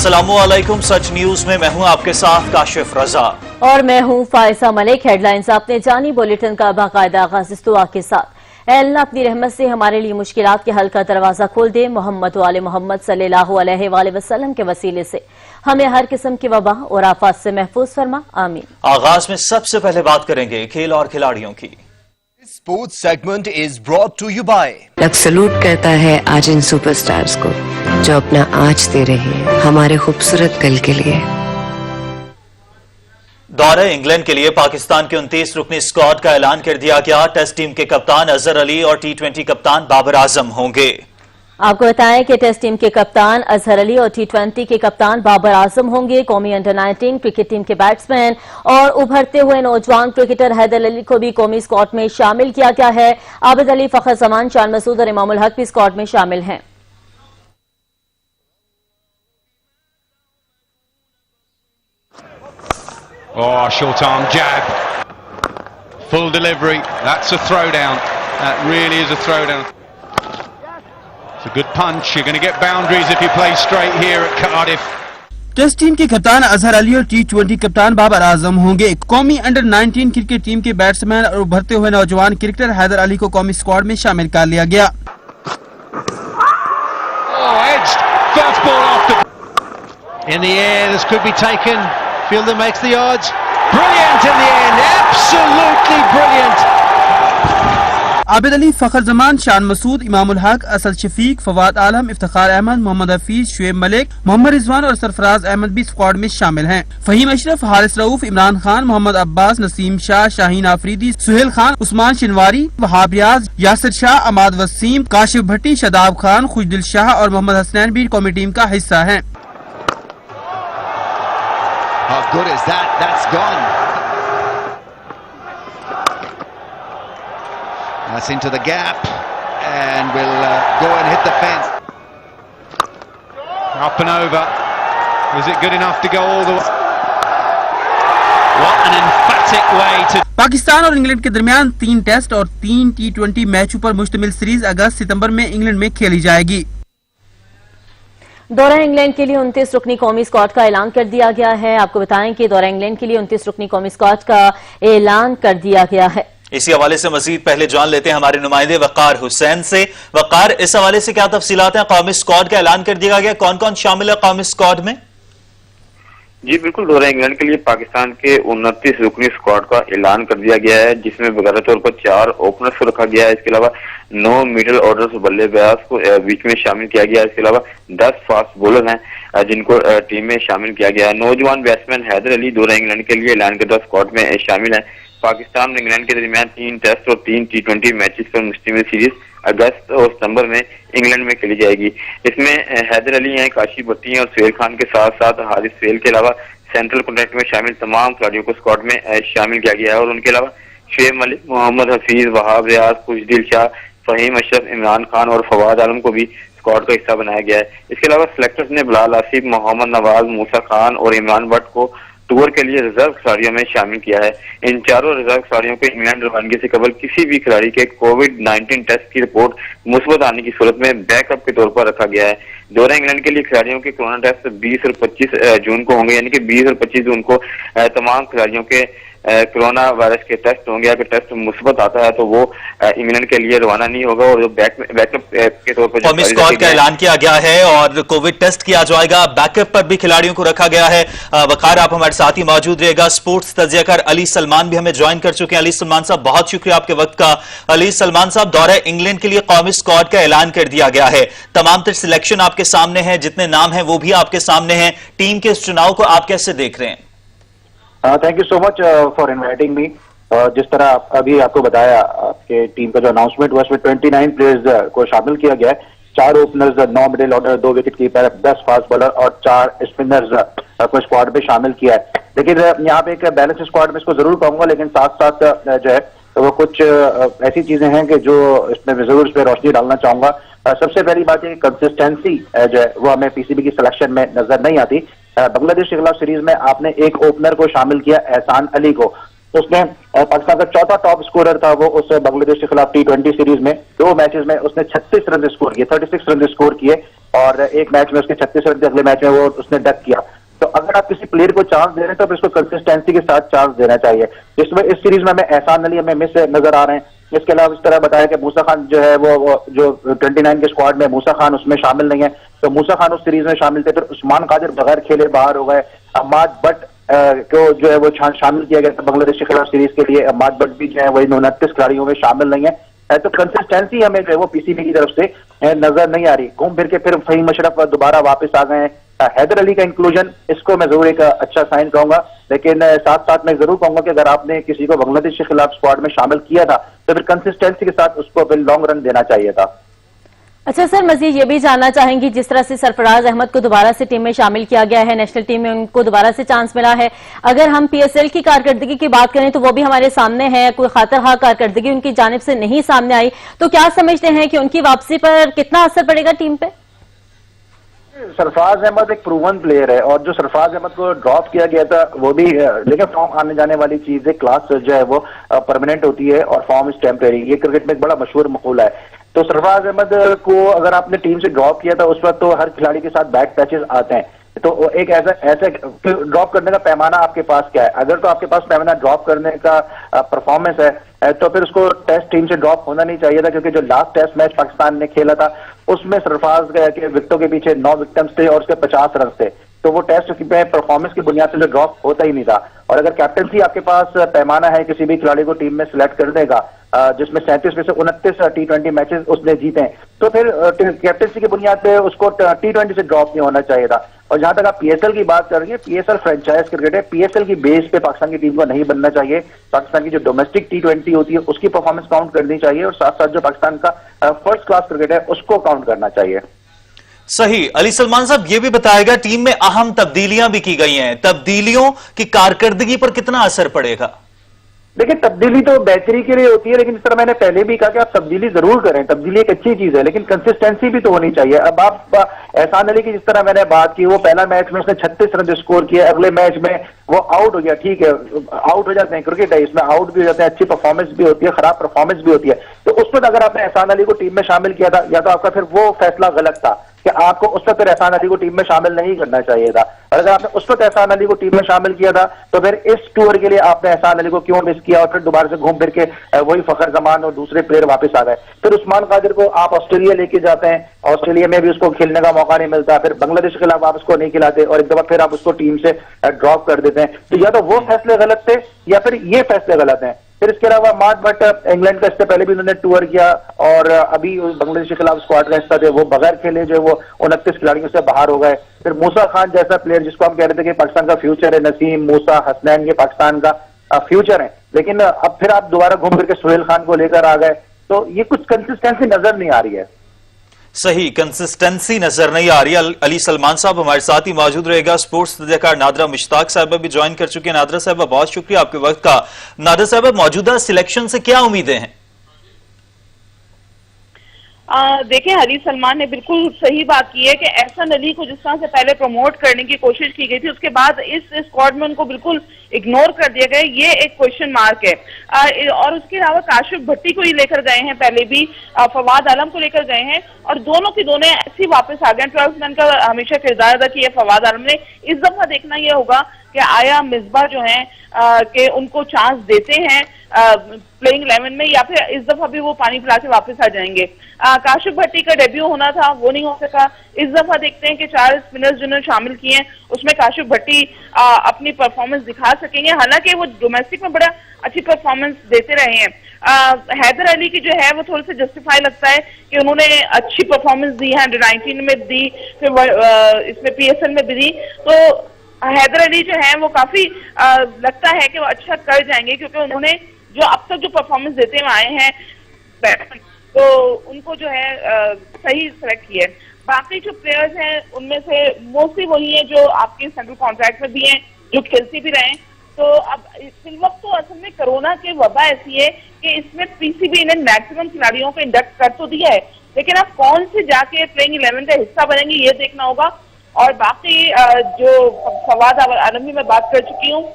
अस्सलामुअलैकुम। सच न्यूज में मैं हूं आपके साथ काशिफ रजा और मैं हूं फायसा मलिक। हेडलाइंस अपने जानी बुलेटिन का बाकायदा आगाज इस दुआ के साथ। ऐ अल्लाह अपनी रहमत से हमारे लिए मुश्किलात के हल का दरवाजा खोल दे। मोहम्मद वाले मोहम्मद सल्लल्लाहु अलैहि वसल्लम के वसीले से हमें हर किस्म की वबा और आफत से महफूज फरमा, आमीन। आगाज में सबसे पहले बात करेंगे खेल और खिलाड़ियों की। Sports segment is brought to you by. लग सलूट करता है आज इन सुपरस्टार्स को जो अपना आज दे रहे हैं हमारे खूबसूरत कल के लिए। दौरे इंग्लैंड के लिए पाकिस्तान के 29 रुकनी स्क्वाड का ऐलान कर दिया गया। टेस्ट टीम के कप्तान अजहर अली और T20 कप्तान बाबर आजम होंगे। आपको बताएं कि टेस्ट टीम के कप्तान अजहर अली और T20 के कप्तान बाबर आजम होंगे। कौमी अंडर 19 क्रिकेट टीम के बैट्समैन और उभरते हुए नौजवान क्रिकेटर हैदर अली को भी कौमी स्क्वाड में शामिल किया गया है। आबिद अली, फखर जमान, शान मसूद और इमामुल हक भी स्क्वाड में शामिल हैं। Oh, short arm jab, full delivery. That's a throwdown. That really is a throwdown. It's a good punch. You're going to get boundaries if you play straight here at Cardiff. Test team के कप्तान अजहर अली और T20 कप्तान बाबर आजम होंगे। कौमी under 19 cricket team के batsman और उभरते हुए नौजवान क्रिकेटर हैदर अली को कौमी स्क्वाड में शामिल कर लिया गया। Oh, edged. First ball off the... In the air, this could be taken. Fielder makes the odds. Brilliant in the end. Absolutely brilliant. Abid Ali, फखर जमान, शान मसूद, इमामुल हक, असद शफीक, फवाद आलम, इफ्तिखार अहमद, मोहम्मद हफीज, शुएब मलिक, मोहम्मद रिजवान और सरफराज अहमद भी स्क्वाड में शामिल हैं। फहीम अशरफ, हारिस रऊफ, इमरान खान, मोहम्मद अब्बास, नसीम शाह, शाहीन आफरीदी, सुहेल खान, उस्मान शिनवारी, वहाब रियाज, यासिर शाह, अमाद वसीम, काशिफ भट्टी, शदाब खान, खुशदिल शाह और मोहम्मद हसनैन भी कौमी टीम का हिस्सा हैं। How good is that? That's gone. That's into the gap and will go and hit the fence. Up and over. Is it good enough to go all the way? What an emphatic way to... Pakistan और England के दरमियान 3 test और 3 T20 मैचों पर मुश्तमिल series अगस्त-सितंबर में England में खेली जाएगी। दौरा इंग्लैंड के लिए 29 रुकनी कौमी स्क्वाड का ऐलान कर दिया गया है। आपको बताएं कि दौरा इंग्लैंड के लिए 29 रुकनी कौमी स्क्वाड का ऐलान कर दिया गया है। इसी हवाले से मजीद पहले जान लेते हैं हमारे नुमाइंदे वकार हुसैन से। वकार, इस हवाले से क्या तफसीलात हैं? कौमी स्क्वाड का ऐलान कर दिया गया, कौन कौन शामिल है कौमी स्क्वाड में? जी बिल्कुल, दौरा इंग्लैंड के लिए पाकिस्तान के 29 रुकनी स्क्वाड का ऐलान कर दिया गया है, जिसमें बगैर तौर पर 4 ओपनर्स को रखा गया है। इसके अलावा 9 मिडिल ऑर्डर बल्लेबाज को बीच में शामिल किया गया है। इसके अलावा 10 फास्ट बॉलर हैं जिनको टीम में शामिल किया गया है। नौजवान बैट्समैन हैदर अली दौरा इंग्लैंड के लिए ऐलान करदा स्क्वाड में शामिल है। पाकिस्तान और इंग्लैंड के दरमियान 3 टेस्ट और 3 T20 मैचेस पर मुश्तमिल सीरीज अगस्त और सितंबर में इंग्लैंड में खेली जाएगी। इसमें हैदर अली हैं, काशिफ भट्टी हैं और सुहेल खान के साथ साथ हारिस सुहेल के अलावा सेंट्रल कॉन्ट्रैक्ट में शामिल तमाम खिलाड़ियों को स्क्वाड में शामिल किया गया है। और उनके अलावा शुएब मलिक, मोहम्मद हफीज, वहाब रियाज, खुशदिल शाह, फहीम अशरफ, इमरान खान और फवाद आलम को भी स्क्वाड का हिस्सा बनाया गया है। इसके अलावा सिलेक्टर्स ने बिलाल आसिफ, मोहम्मद नवाज, मूसा खान और इमरान भट्ट को टूर के लिए रिजर्व खिलाड़ियों में शामिल किया है। इन चारों रिजर्व खिलाड़ियों को इंग्लैंड रवानगी से कबल किसी भी खिलाड़ी के कोविड-19 टेस्ट की रिपोर्ट मुस्बत आने की सूरत में बैकअप के तौर पर रखा गया है। दौरा इंग्लैंड के लिए खिलाड़ियों के कोरोना टेस्ट 20 और 25 जून को होंगे, यानी कि 20 और 25 जून को तमाम खिलाड़ियों के कोरोना वायरस के टेस्ट होंगे। अगर टेस्ट मुस्बत आता है तो वो इंग्लैंड के लिए रवाना नहीं होगा और जो बैकअप के तौर पर कौमी स्क्वाड का ऐलान किया गया है और कोविड टेस्ट किया जाएगा। बैकअप पर भी खिलाड़ियों को रखा गया है। वकार, आप हमारे साथ ही मौजूद रहेगा। स्पोर्ट्स तज्जियाकार अली सलमान भी हमें ज्वाइन कर चुके हैं। अली सलमान साहब, बहुत शुक्रिया आपके वक्त का। अली सलमान साहब, दौरा इंग्लैंड के लिए कौमी स्क्वाड का ऐलान कर दिया गया है। तमाम तर सिलेक्शन आपके सामने है, जितने नाम है वो भी आपके सामने है। टीम के इस चुनाव को आप कैसे देख रहे हैं? Thank you so much for inviting me. जिस तरह अभी आपको बताया, आपके टीम का जो अनाउंसमेंट हुआ उसमें 29 प्लेयर्स को शामिल किया गया है। 4 openers, 9 middle order, 2 wicket keeper, 10 fast bowler और 4 स्पिनर्स को स्क्वाड में शामिल किया है। लेकिन यहाँ पे एक बैलेंस स्क्वाड में इसको जरूर कहूंगा, लेकिन साथ साथ जो है तो वो कुछ ऐसी चीजें हैं कि जो इसमें जरूर इस पर रोशनी डालना चाहूंगा। सबसे पहली बात है कि कंसिस्टेंसी जो है वो हमें पीसीबी की सिलेक्शन में नजर नहीं आती। बांग्लादेश के खिलाफ सीरीज में आपने एक ओपनर को शामिल किया, एहसान अली को। उसने पाकिस्तान का चौथा टॉप स्कोरर था वो उस बांग्लादेश के खिलाफ T20 सीरीज में 2 मैचेस में उसने 36 रन स्कोर किए, 36 रन स्कोर किए। اور ایک میچ میں اس کے 36 رن تھے, اگلے میچ میں وہ اس نے ڈک کیا. تو اگر آپ کسی پلیئر کو چانس دے رہے ہیں تو پھر اس کو کنسسٹینسی کے ساتھ چانس دینا چاہیے. اس سیریز میں ہمیں احسان علی ہمیں مس نظر آ رہے ہیں. اس کے علاوہ اس طرح بتایا کہ موسیٰ خان جو ہے وہ جو 29 کے اسکواڈ میں موسیٰ خان اس میں شامل نہیں ہے, تو موسیٰ خان اس سیریز میں شامل تھے. پھر عثمان قادر بغیر کھیلے باہر ہو گئے. عماد بٹ کو جو ہے وہ شامل کیا گیا تھا بنگلہ دیش کے خلاف سیریز کے لیے. عماد بٹ بھی جو ہے وہ 29 کھلاڑیوں میں شامل نہیں ہے. تو کنسسٹینسی ہمیں جو ہے وہ پی سی بی کی طرف سے نظر نہیں آ رہی. گھوم پھر کے پھر فہیم اشرف دوبارہ واپس آ گئے ہیں. حیدر علی کا انکلوژن اس کو میں ضرور ایک اچھا سائن کہوں گا, لیکن ساتھ ساتھ میں ضرور کہوں گا کہ اگر آپ نے کسی کو بنگلہ دیش کے خلاف اسکواڈ میں شامل کیا تھا تو پھر کنسسٹینسی کے ساتھ اس کو پھر لانگ رن دینا چاہیے تھا. اچھا سر, مزید یہ بھی جاننا چاہیں گی, جس طرح سے سرفراز احمد کو دوبارہ سے ٹیم میں شامل کیا گیا ہے, نیشنل ٹیم میں ان کو دوبارہ سے چانس ملا ہے, اگر ہم پی ایس ایل کی کارکردگی کی بات کریں تو وہ بھی ہمارے سامنے ہے, کوئی خاطرخواہ کارکردگی ان کی جانب سے نہیں سامنے آئی, تو کیا سمجھتے ہیں کہ ان کی واپسی پر کتنا اثر پڑے گا ٹیم پہ؟ سرفراز احمد ایک پروون پلیئر ہے, اور جو سرفراز احمد کو ڈراپ کیا گیا تھا وہ بھی, لیکن فارم آنے جانے والی چیز ہے, کلاس جو ہے وہ پرماننٹ ہوتی ہے اور فارم از ٹیمپریری. یہ کرکٹ میں ایک بڑا مشہور مقولہ ہے. تو سرفراز احمد کو اگر آپ نے ٹیم سے ڈراپ کیا تھا اس وقت تو ہر کھلاڑی کے ساتھ بیڈ پیچز آتے ہیں, تو ایک ایسا ڈراپ کرنے کا پیمانہ آپ کے پاس کیا ہے؟ اگر تو آپ کے پاس پیمانہ ڈراپ کرنے کا پرفارمنس ہے تو پھر اس کو ٹیسٹ ٹیم سے ڈراپ ہونا نہیں چاہیے تھا, کیونکہ جو لاسٹ ٹیسٹ میچ پاکستان نے کھیلا تھا اس میں سرفراز کے وکٹوں کے پیچھے 9 وکٹمز تھے اور اس کے 50 رنز تھے, تو وہ ٹیسٹ میں پرفارمنس کی بنیاد سے جو ڈراپ ہوتا ہی نہیں تھا. اور اگر کیپٹنسی آپ کے پاس پیمانہ ہے کسی بھی کھلاڑی کو ٹیم میں سلیکٹ کرنے کا, جس میں 37 میں سے 29 T20 میچز اس نے جیتے ہیں, تو پھر کیپٹنسی کی بنیاد پہ اس کو T20 سے ڈراپ نہیں ہونا چاہیے تھا. اور جہاں تک آپ پی ایس ایل کی بات کر رہی ہیں, P S L franchise cricket ہے, پی ایس ایل کی بیس پہ پاکستان کی ٹیم کو نہیں بننا چاہیے. پاکستان کی جو ڈومیسٹک T20 ہوتی ہے اس کی پرفارمنس کاؤنٹ کرنی چاہیے, اور ساتھ ساتھ جو پاکستان کا فرسٹ کلاس کرکٹ ہے اس کو کاؤنٹ کرنا چاہیے. صحیح. علی سلمان صاحب یہ بھی بتائے گا, ٹیم میں اہم تبدیلیاں بھی کی گئی ہیں, تبدیلیوں کی کارکردگی پر کتنا اثر پڑے گا؟ دیکھیں, تبدیلی تو بہتری کے لیے ہوتی ہے, لیکن اس طرح میں نے پہلے بھی کہا کہ آپ تبدیلی ضرور کریں, تبدیلی ایک اچھی چیز ہے, لیکن کنسسٹینسی بھی تو ہونی چاہیے. اب آپ احسان علی کی جس طرح میں نے بات کی, وہ پہلا میچ میں اس نے 36 رن اسکور کیا, اگلے میچ میں وہ آؤٹ ہو گیا. ٹھیک ہے, آؤٹ ہو جاتے ہیں, کرکٹ ہے, اس میں آؤٹ بھی ہو جاتے ہیں, اچھی پرفارمنس بھی ہوتی ہے, خراب پرفارمنس بھی ہوتی ہے. تو اس وقت اگر آپ نے احسان علی کو ٹیم میں شامل کیا تھا, یا تو آپ کا پھر وہ فیصلہ غلط تھا کہ آپ کو اس وقت پھر احسان علی کو ٹیم میں شامل نہیں کرنا چاہیے تھا. اور اگر آپ نے اس وقت احسان علی کو ٹیم میں شامل کیا تھا تو پھر اس ٹور کے لیے آپ نے احسان علی کو کیوں مس کیا, اور پھر دوبارہ سے گھوم پھر کے وہی فخر زمان اور دوسرے پلیئر واپس آ گئے. پھر عثمان قادر کو آپ آسٹریلیا لے کے جاتے ہیں, آسٹریلیا میں بھی اس کو کھیلنے کا موقع نہیں ملتا, پھر بنگلہ دیش کے خلاف آپ اس کو نہیں کھلاتے, اور ایک دفعہ پھر آپ اس کو ٹیم سے ڈراپ کر دیتے ہیں. تو یا تو وہ فیصلے غلط تھے یا پھر یہ فیصلے غلط ہیں. پھر اس کے علاوہ مارٹ بٹ انگلینڈ کا اس سے پہلے بھی انہوں نے ٹور کیا, اور ابھی بنگلہ دیش کے خلاف اسکواڈ کا حصہ تھے, وہ بغیر کھیلے جو وہ 29 کھلاڑیوں سے باہر ہو گئے. پھر موسیٰ خان جیسا پلیئر جس کو ہم کہہ رہے تھے کہ پاکستان کا فیوچر ہے, نسیم, موسیٰ, حسنین, یہ پاکستان کا فیوچر ہے, لیکن اب پھر آپ دوبارہ گھوم پھر کے سہیل خان کو لے کر آ گئے, تو یہ کچھ کنسسٹینسی نظر نہیں آ رہی ہے. صحیح, کنسسٹنسی نظر نہیں آ رہی. علی سلمان صاحب ہمارے ساتھ ہی موجود رہے گا. سپورٹس تجزیہ کار نادرہ مشتاق صاحبہ بھی جوائن کر چکے ہیں. نادرہ صاحبہ بہت شکریہ آپ کے وقت کا. نادرہ صاحبہ, موجودہ سلیکشن سے کیا امیدیں ہیں؟ دیکھیں, علی سلمان نے بالکل صحیح بات کی ہے کہ احسان علی کو جس طرح سے پہلے پروموٹ کرنے کی کوشش کی گئی تھی, اس کے بعد اس اسکواڈ میں ان کو بالکل اگنور کر دیا گیا, یہ ایک کوشچن مارک ہے. اور اس کے علاوہ کاشف بھٹی کو ہی لے کر گئے ہیں, پہلے بھی فواد عالم کو لے کر گئے ہیں, اور دونوں کی دونوں ایسی واپس آ گئے. 12 مین کا ہمیشہ کردار ادا کیا فواد عالم نے. اس دفعہ دیکھنا یہ ہوگا کہ آیا مصباح جو ہیں کہ ان کو چانس دیتے ہیں پلینگ 11 میں, یا پھر اس دفعہ بھی وہ پانی پلا کے واپس آ جائیں گے. کاشف بھٹی کا ڈیبیو ہونا تھا, وہ نہیں ہو سکا. اس دفعہ دیکھتے ہیں کہ 4 اسپنرز جنہوں نے شامل کیے ہیں اس میں کاشف بھٹی اپنی پرفارمنس دکھا سکیں گے, حالانکہ وہ ڈومیسٹک میں بڑا اچھی پرفارمنس دیتے رہے ہیں. حیدر علی کی جو ہے وہ تھوڑا سا جسٹیفائی لگتا ہے کہ انہوں نے اچھی پرفارمنس دی ہے, 19 میں دی, پھر اس میں پی ایس ایل میں بھی دی. تو حیدر علی جو ہے وہ کافی لگتا ہے کہ وہ اچھا کر جائیں گے, کیونکہ انہوں نے جو اب تک جو پرفارمنس دیتے ہوئے آئے ہیں تو ان کو جو ہے صحیح سلیکٹ کیا ہے. باقی جو پلیئرز ہیں ان میں سے موسٹلی وہی ہیں جو آپ کے سینٹرل کانٹریکٹ میں بھی ہیں, جو کھیلتی بھی رہے ہیں. تو اب فی الوقت تو اصل میں کرونا کے وبا ایسی ہے کہ اس میں پی سی بی نے میکسیمم کھلاڑیوں کو انڈکٹ کر تو دیا ہے, لیکن اب کون سے جا کے پلینگ 11 کا حصہ بنیں گے یہ دیکھنا ہوگا. اور باقی جو فواد عالم میں بات کر چکی ہوں.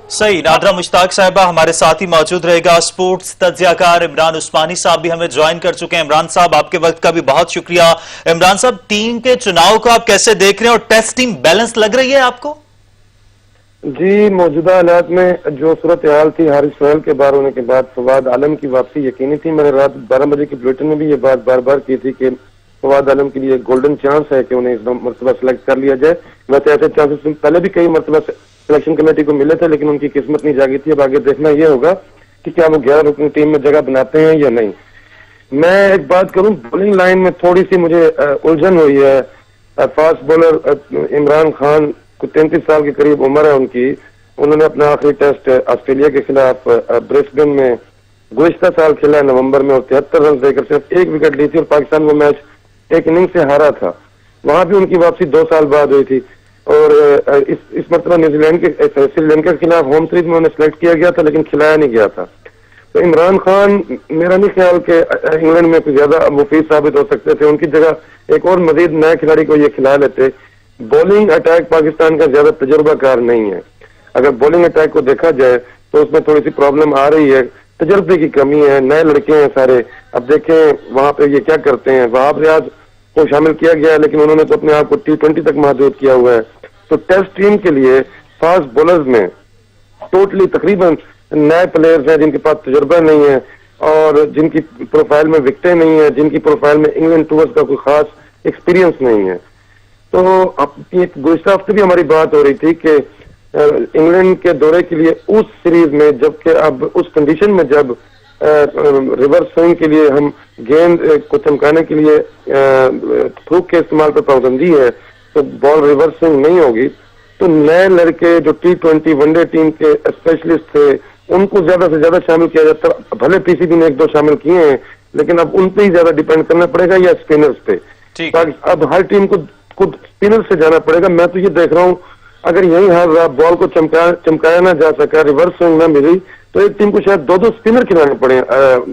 सही, नादरा मुश्ताक साहिबा हमारे साथ ही मौजूद रहेगा। स्पोर्ट्स तज्जियाकार इमरान उस्मानी साहब भी हमें ज्वाइन कर चुके हैं। इमरान साहब, आपके वक्त का भी बहुत शुक्रिया। इमरान साहब, टीम के चुनाव को आप कैसे देख रहे हैं और टेस्ट टीम बैलेंस लग रही है आपको? जी, मौजूदा हालात में जो सूरत हाल थी, हारिस सोहेल के बाहर होने के बाद फवाद आलम की वापसी यकीनी थी। मैंने रात 12 बजे की बुलेटिन में भी ये बात बार बार की थी कि फवाद आलम के लिए गोल्डन चांस है कि उन्हें इस मरतबा सेलेक्ट कर लिया जाए। वैसे ऐसे चांसेस पहले भी कई मरतबा सिलेक्शन कमेटी को मिले थे, लेकिन उनकी किस्मत नहीं जागी थी। अब आगे देखना यह होगा कि क्या वो 11 रुकनी टीम में जगह बनाते हैं या नहीं। मैं एक बात करूं, बॉलिंग लाइन में थोड़ी सी मुझे उलझन हुई है। फास्ट बॉलर इमरान खान को 33 साल के करीब उम्र है उनकी। उन्होंने अपना आखिरी टेस्ट ऑस्ट्रेलिया के खिलाफ ब्रिस्बेन में गुज़िश्ता साल खेला है नवंबर में, और 73 रन देकर सिर्फ 1 विकेट ली थी और पाकिस्तान वो मैच एक इनिंग से हारा था। वहां भी उनकी वापसी 2 साल बाद हुई थी। और इस मरतबा न्यूजीलैंड के श्रीलंका के खिलाफ होम सीरीज में उन्हें सिलेक्ट किया गया था, लेकिन खिलाया नहीं गया था। तो इमरान खान मेरा नहीं ख्याल कि इंग्लैंड में कुछ ज्यादा मुफीद साबित हो सकते थे। उनकी जगह एक और मजीद नए खिलाड़ी को ये खिला लेते। बॉलिंग अटैक पाकिस्तान का ज्यादा तजुर्बाकार नहीं है। अगर बॉलिंग अटैक को देखा जाए तो उसमें थोड़ी सी प्रॉब्लम आ रही है, तजर्बे की कमी है, नए लड़के हैं सारे। अब देखें वहां पे ये क्या करते हैं। वहाब रियाज को शामिल किया गया है, लेकिन उन्होंने तो अपने आप को T20 तक महदूद किया हुआ है। तो टेस्ट टीम के लिए फास्ट बॉलर्स में टोटली तकरीबन नए प्लेयर्स हैं जिनके पास तजुर्बा नहीं है और जिनकी प्रोफाइल में विकेटें नहीं है, जिनकी प्रोफाइल में इंग्लैंड टूर्स का कोई खास एक्सपीरियंस नहीं है। तो गुज़िश्ता हफ्ते भी हमारी बात हो रही थी कि इंग्लैंड के दौरे के लिए उस सीरीज में, जबकि अब उस कंडीशन में जब रिवर्स स्विंग के लिए हम गेंद को चमकाने के लिए थूक के इस्तेमाल पर पाबंदी है, तो बॉल रिवर्स स्विंग नहीं होगी। तो नए लड़के जो T20 वनडे टीम के स्पेशलिस्ट थे उनको ज्यादा से ज्यादा शामिल किया जाता। भले पीसीबी ने 1-2 शामिल किए हैं, लेकिन अब उन पे ही ज्यादा डिपेंड करना पड़ेगा या स्पिनर्स पे। अब हर टीम को खुद स्पिनर से जाना पड़ेगा। मैं तो ये देख रहा हूँ, अगर यही हाल रहा, बॉल को चमकाया ना जा सका, रिवर्स स्विंग ना मिली, तो एक टीम को शायद 2-2 स्पिनर खिलाने पड़े।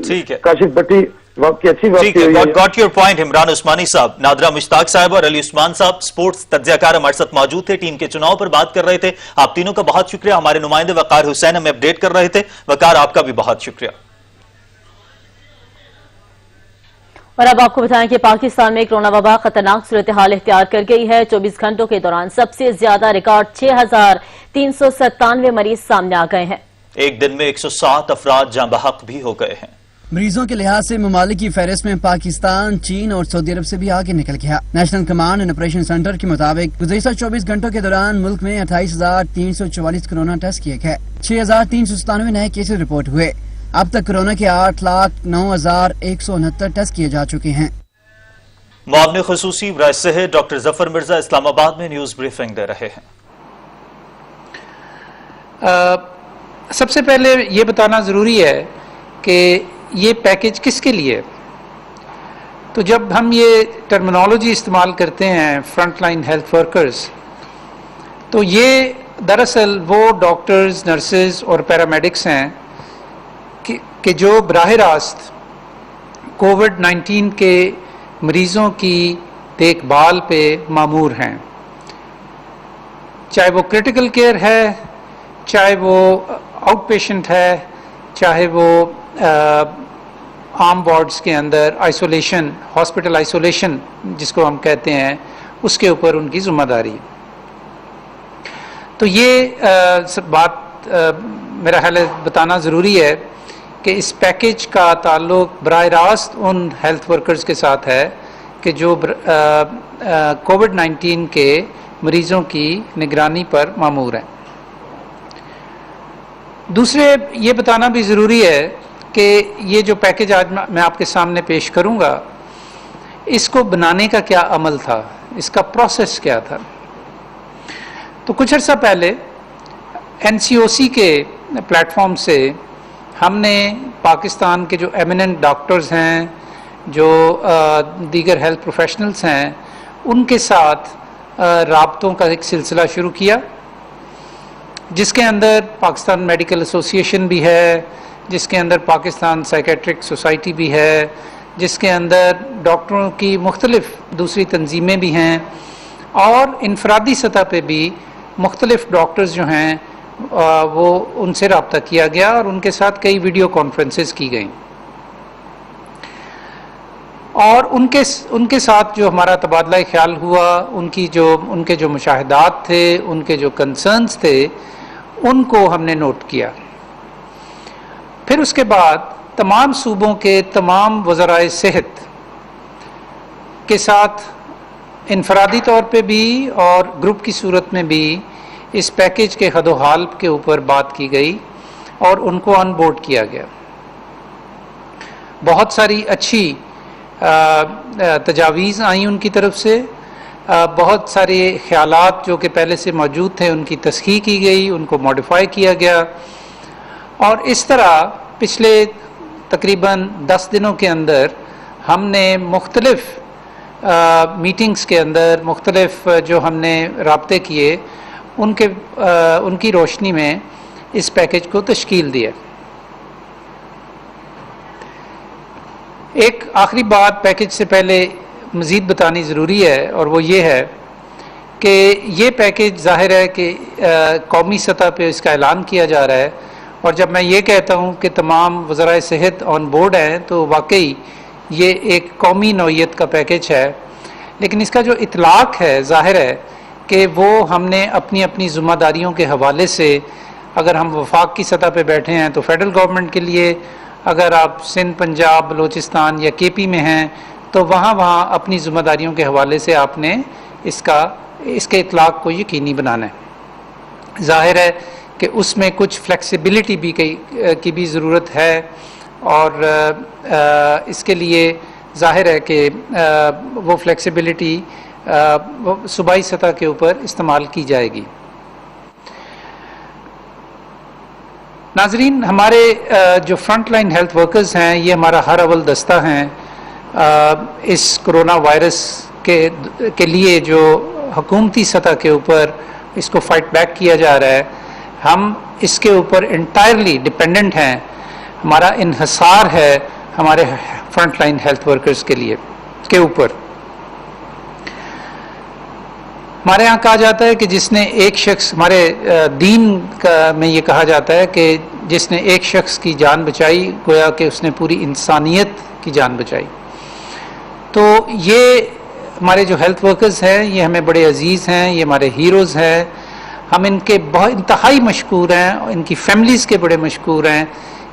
ठीक है, काशिफ भट्टी वाकई अच्छी बात है। गॉट योर पॉइंट इमरान उस्मानी साहब। नादरा मुश्ताक साहब और अली उस्मान साहब स्पोर्ट्स तज्जियाकार हमारे साथ मौजूद थे, टीम के चुनाव पर बात कर रहे थे। आप तीनों का बहुत शुक्रिया। हमारे नुमाइंदे वकार हुसैन हमें अपडेट कर रहे थे। वकार, आपका भी बहुत शुक्रिया। और अब आपको बताएं कि पाकिस्तान में कोरोना वबा खतरनाक सूरत हाल इख्तियार कर गई है। 24 घंटों के दौरान सबसे ज्यादा रिकॉर्ड 6,397 मरीज सामने आ गए हैं। एक दिन में 107 अफराद जाँ बहक भी हो गए हैं। मरीजों के लिहाज से ममालिक की फहरिस्त में पाकिस्तान, चीन और सऊदी अरब से भी आगे निकल गया। National command and operation centre के मुताबिक गुज़िश्ता 24 घंटों के दौरान मुल्क में 28,344 कोरोना टेस्ट किए गए। 6,397 नए केसेज रिपोर्ट हुए। अब तक कोरोना के 8,09,169 टेस्ट किए जा चुके हैं। मुआविन खुसूसी बराए सेहत डॉक्टर जफर मिर्जा इस्लामाबाद में न्यूज ब्रीफिंग दे रहे हैं। सबसे पहले ये बताना जरूरी है कि ये पैकेज किसके लिए। तो जब हम ये टर्मिनोलॉजी इस्तेमाल करते हैं फ्रंटलाइन हेल्थ वर्कर्स, तो ये दरअसल वो डॉक्टर्स, नर्सेज और पैरामेडिक्स हैं कि जो बराह रास्त कोविड-19 के मरीज़ों की देखभाल पे मामूर हैं। चाहे वो क्रिटिकल केयर है, चाहे वो आउट पेशेंट है, चाहे वो आम वार्ड्स के अंदर आइसोलेशन, हॉस्पिटल आइसोलेशन जिसको हम कहते हैं, उसके ऊपर उनकी जिम्मेदारी। तो ये बात मेरा ख्याल है बताना ज़रूरी है कि इस पैकेज का ताल्लुक बराह रास्त उन हेल्थ वर्कर्स के साथ है कि जो कोविड-19 के मरीज़ों की निगरानी पर मामूर हैं। दूसरे ये बताना भी ज़रूरी है कि ये जो पैकेज आज मैं आपके सामने पेश करूँगा, इसको बनाने का क्या अमल था, इसका प्रोसेस क्या था। तो कुछ अर्सा पहले NCOC के प्लेटफॉर्म से हमने पाकिस्तान के जो एमिनेंट डॉक्टर्स हैं, जो दीगर हेल्थ प्रोफेशनल्स हैं, उनके साथ राब्तों का एक सिलसिला शुरू किया, जिसके अंदर पाकिस्तान मेडिकल एसोसिएशन भी है, जिसके अंदर पाकिस्तान साइकेट्रिक सोसाइटी भी है, जिसके अंदर डॉक्टरों की मुख्तलिफ दूसरी तंजीमें भी हैं, और इनफरादी सतह पे भी मुख्तलिफ डॉक्टर्स जो हैं वो उनसे रब्ता किया गया और उनके साथ कई वीडियो कॉन्फ्रेंसेस की गई और उनके साथ जो हमारा तबादला ख्याल हुआ, उनके जो मुशाहिदात थे, उनके जो कंसर्न्स थे, उनको हमने नोट किया। फिर उसके बाद तमाम सूबों के तमाम वज़राए सेहत के साथ इनफरादी तौर पे भी और ग्रुप की सूरत में भी इस पैकेज के हदोहाल के ऊपर बात की गई और उनको ऑन बोर्ड किया गया। बहुत सारी अच्छी तजावीज़ आई उनकी तरफ से, बहुत सारे ख्यालात जो कि पहले से मौजूद थे उनकी तस्हीह की गई, उनको मॉडिफाई किया गया और इस तरह पिछले तकरीबन 10 दिनों के अंदर हमने मुख्तलिफ मीटिंग्स के अंदर मुख्तलिफ जो हमने राब्ते किए उनकी रोशनी में इस पैकेज को तश्कील दिया। एक आखिरी बात पैकेज से पहले मज़ीद बतानी ज़रूरी है और वो ये है कि ये पैकेज ज़ाहिर है कि कौमी सतह पे इसका ऐलान किया जा रहा है और जब मैं ये कहता हूँ कि तमाम वज़राए सेहत ऑन बोर्ड हैं तो वाकई ये एक कौमी नौइयत का पैकेज है, लेकिन इसका जो इतलाक़ है ज़ाहिर है कि वो हमने अपनी अपनी ज़िम्मेदारियों के हवाले से, अगर हम वफाक की सतह पे बैठे हैं तो फेडरल गवर्नमेंट के लिए, अगर आप सिंध, पंजाब, बलूचिस्तान या केपी में हैं तो वहाँ अपनी ज़िम्मेदारियों के हवाले से आपने इसके इतलाक़ को यकीनी बनाना है। ज़ाहिर है कि उसमें कुछ फ्लेक्सिबिलिटी की भी ज़रूरत है और इसके लिए ज़ाहिर है कि वो फ्लेक्सिबिलिटी सूबाई सतह के ऊपर इस्तेमाल की जाएगी। नाज़रीन, हमारे जो फ्रंट लाइन हेल्थ वर्कर्स हैं ये हमारा हर अव्वल दस्ता हैं इस कोरोना वायरस के लिए जो हुकूमती सतह के ऊपर इसको फाइट बैक किया जा रहा है। हम इसके ऊपर इंटायरली डिपेंडेंट हैं, हमारा इन्हिसार है हमारे फ्रंट लाइन हेल्थ वर्कर्स के ऊपर। हमारे यहाँ कहा जाता है कि जिसने एक शख्स, हमारे दीन में ये कहा जाता है कि जिसने एक शख्स की जान बचाई गोया कि उसने पूरी इंसानियत की जान बचाई। तो ये हमारे जो हेल्थ वर्कर्स हैं ये हमें बड़े अजीज़ हैं, ये हमारे हीरोज़ हैं, हम इनके बहुत इंतहाई मशकूर हैं, इनकी फैमिलीज़ के बड़े मशकूर हैं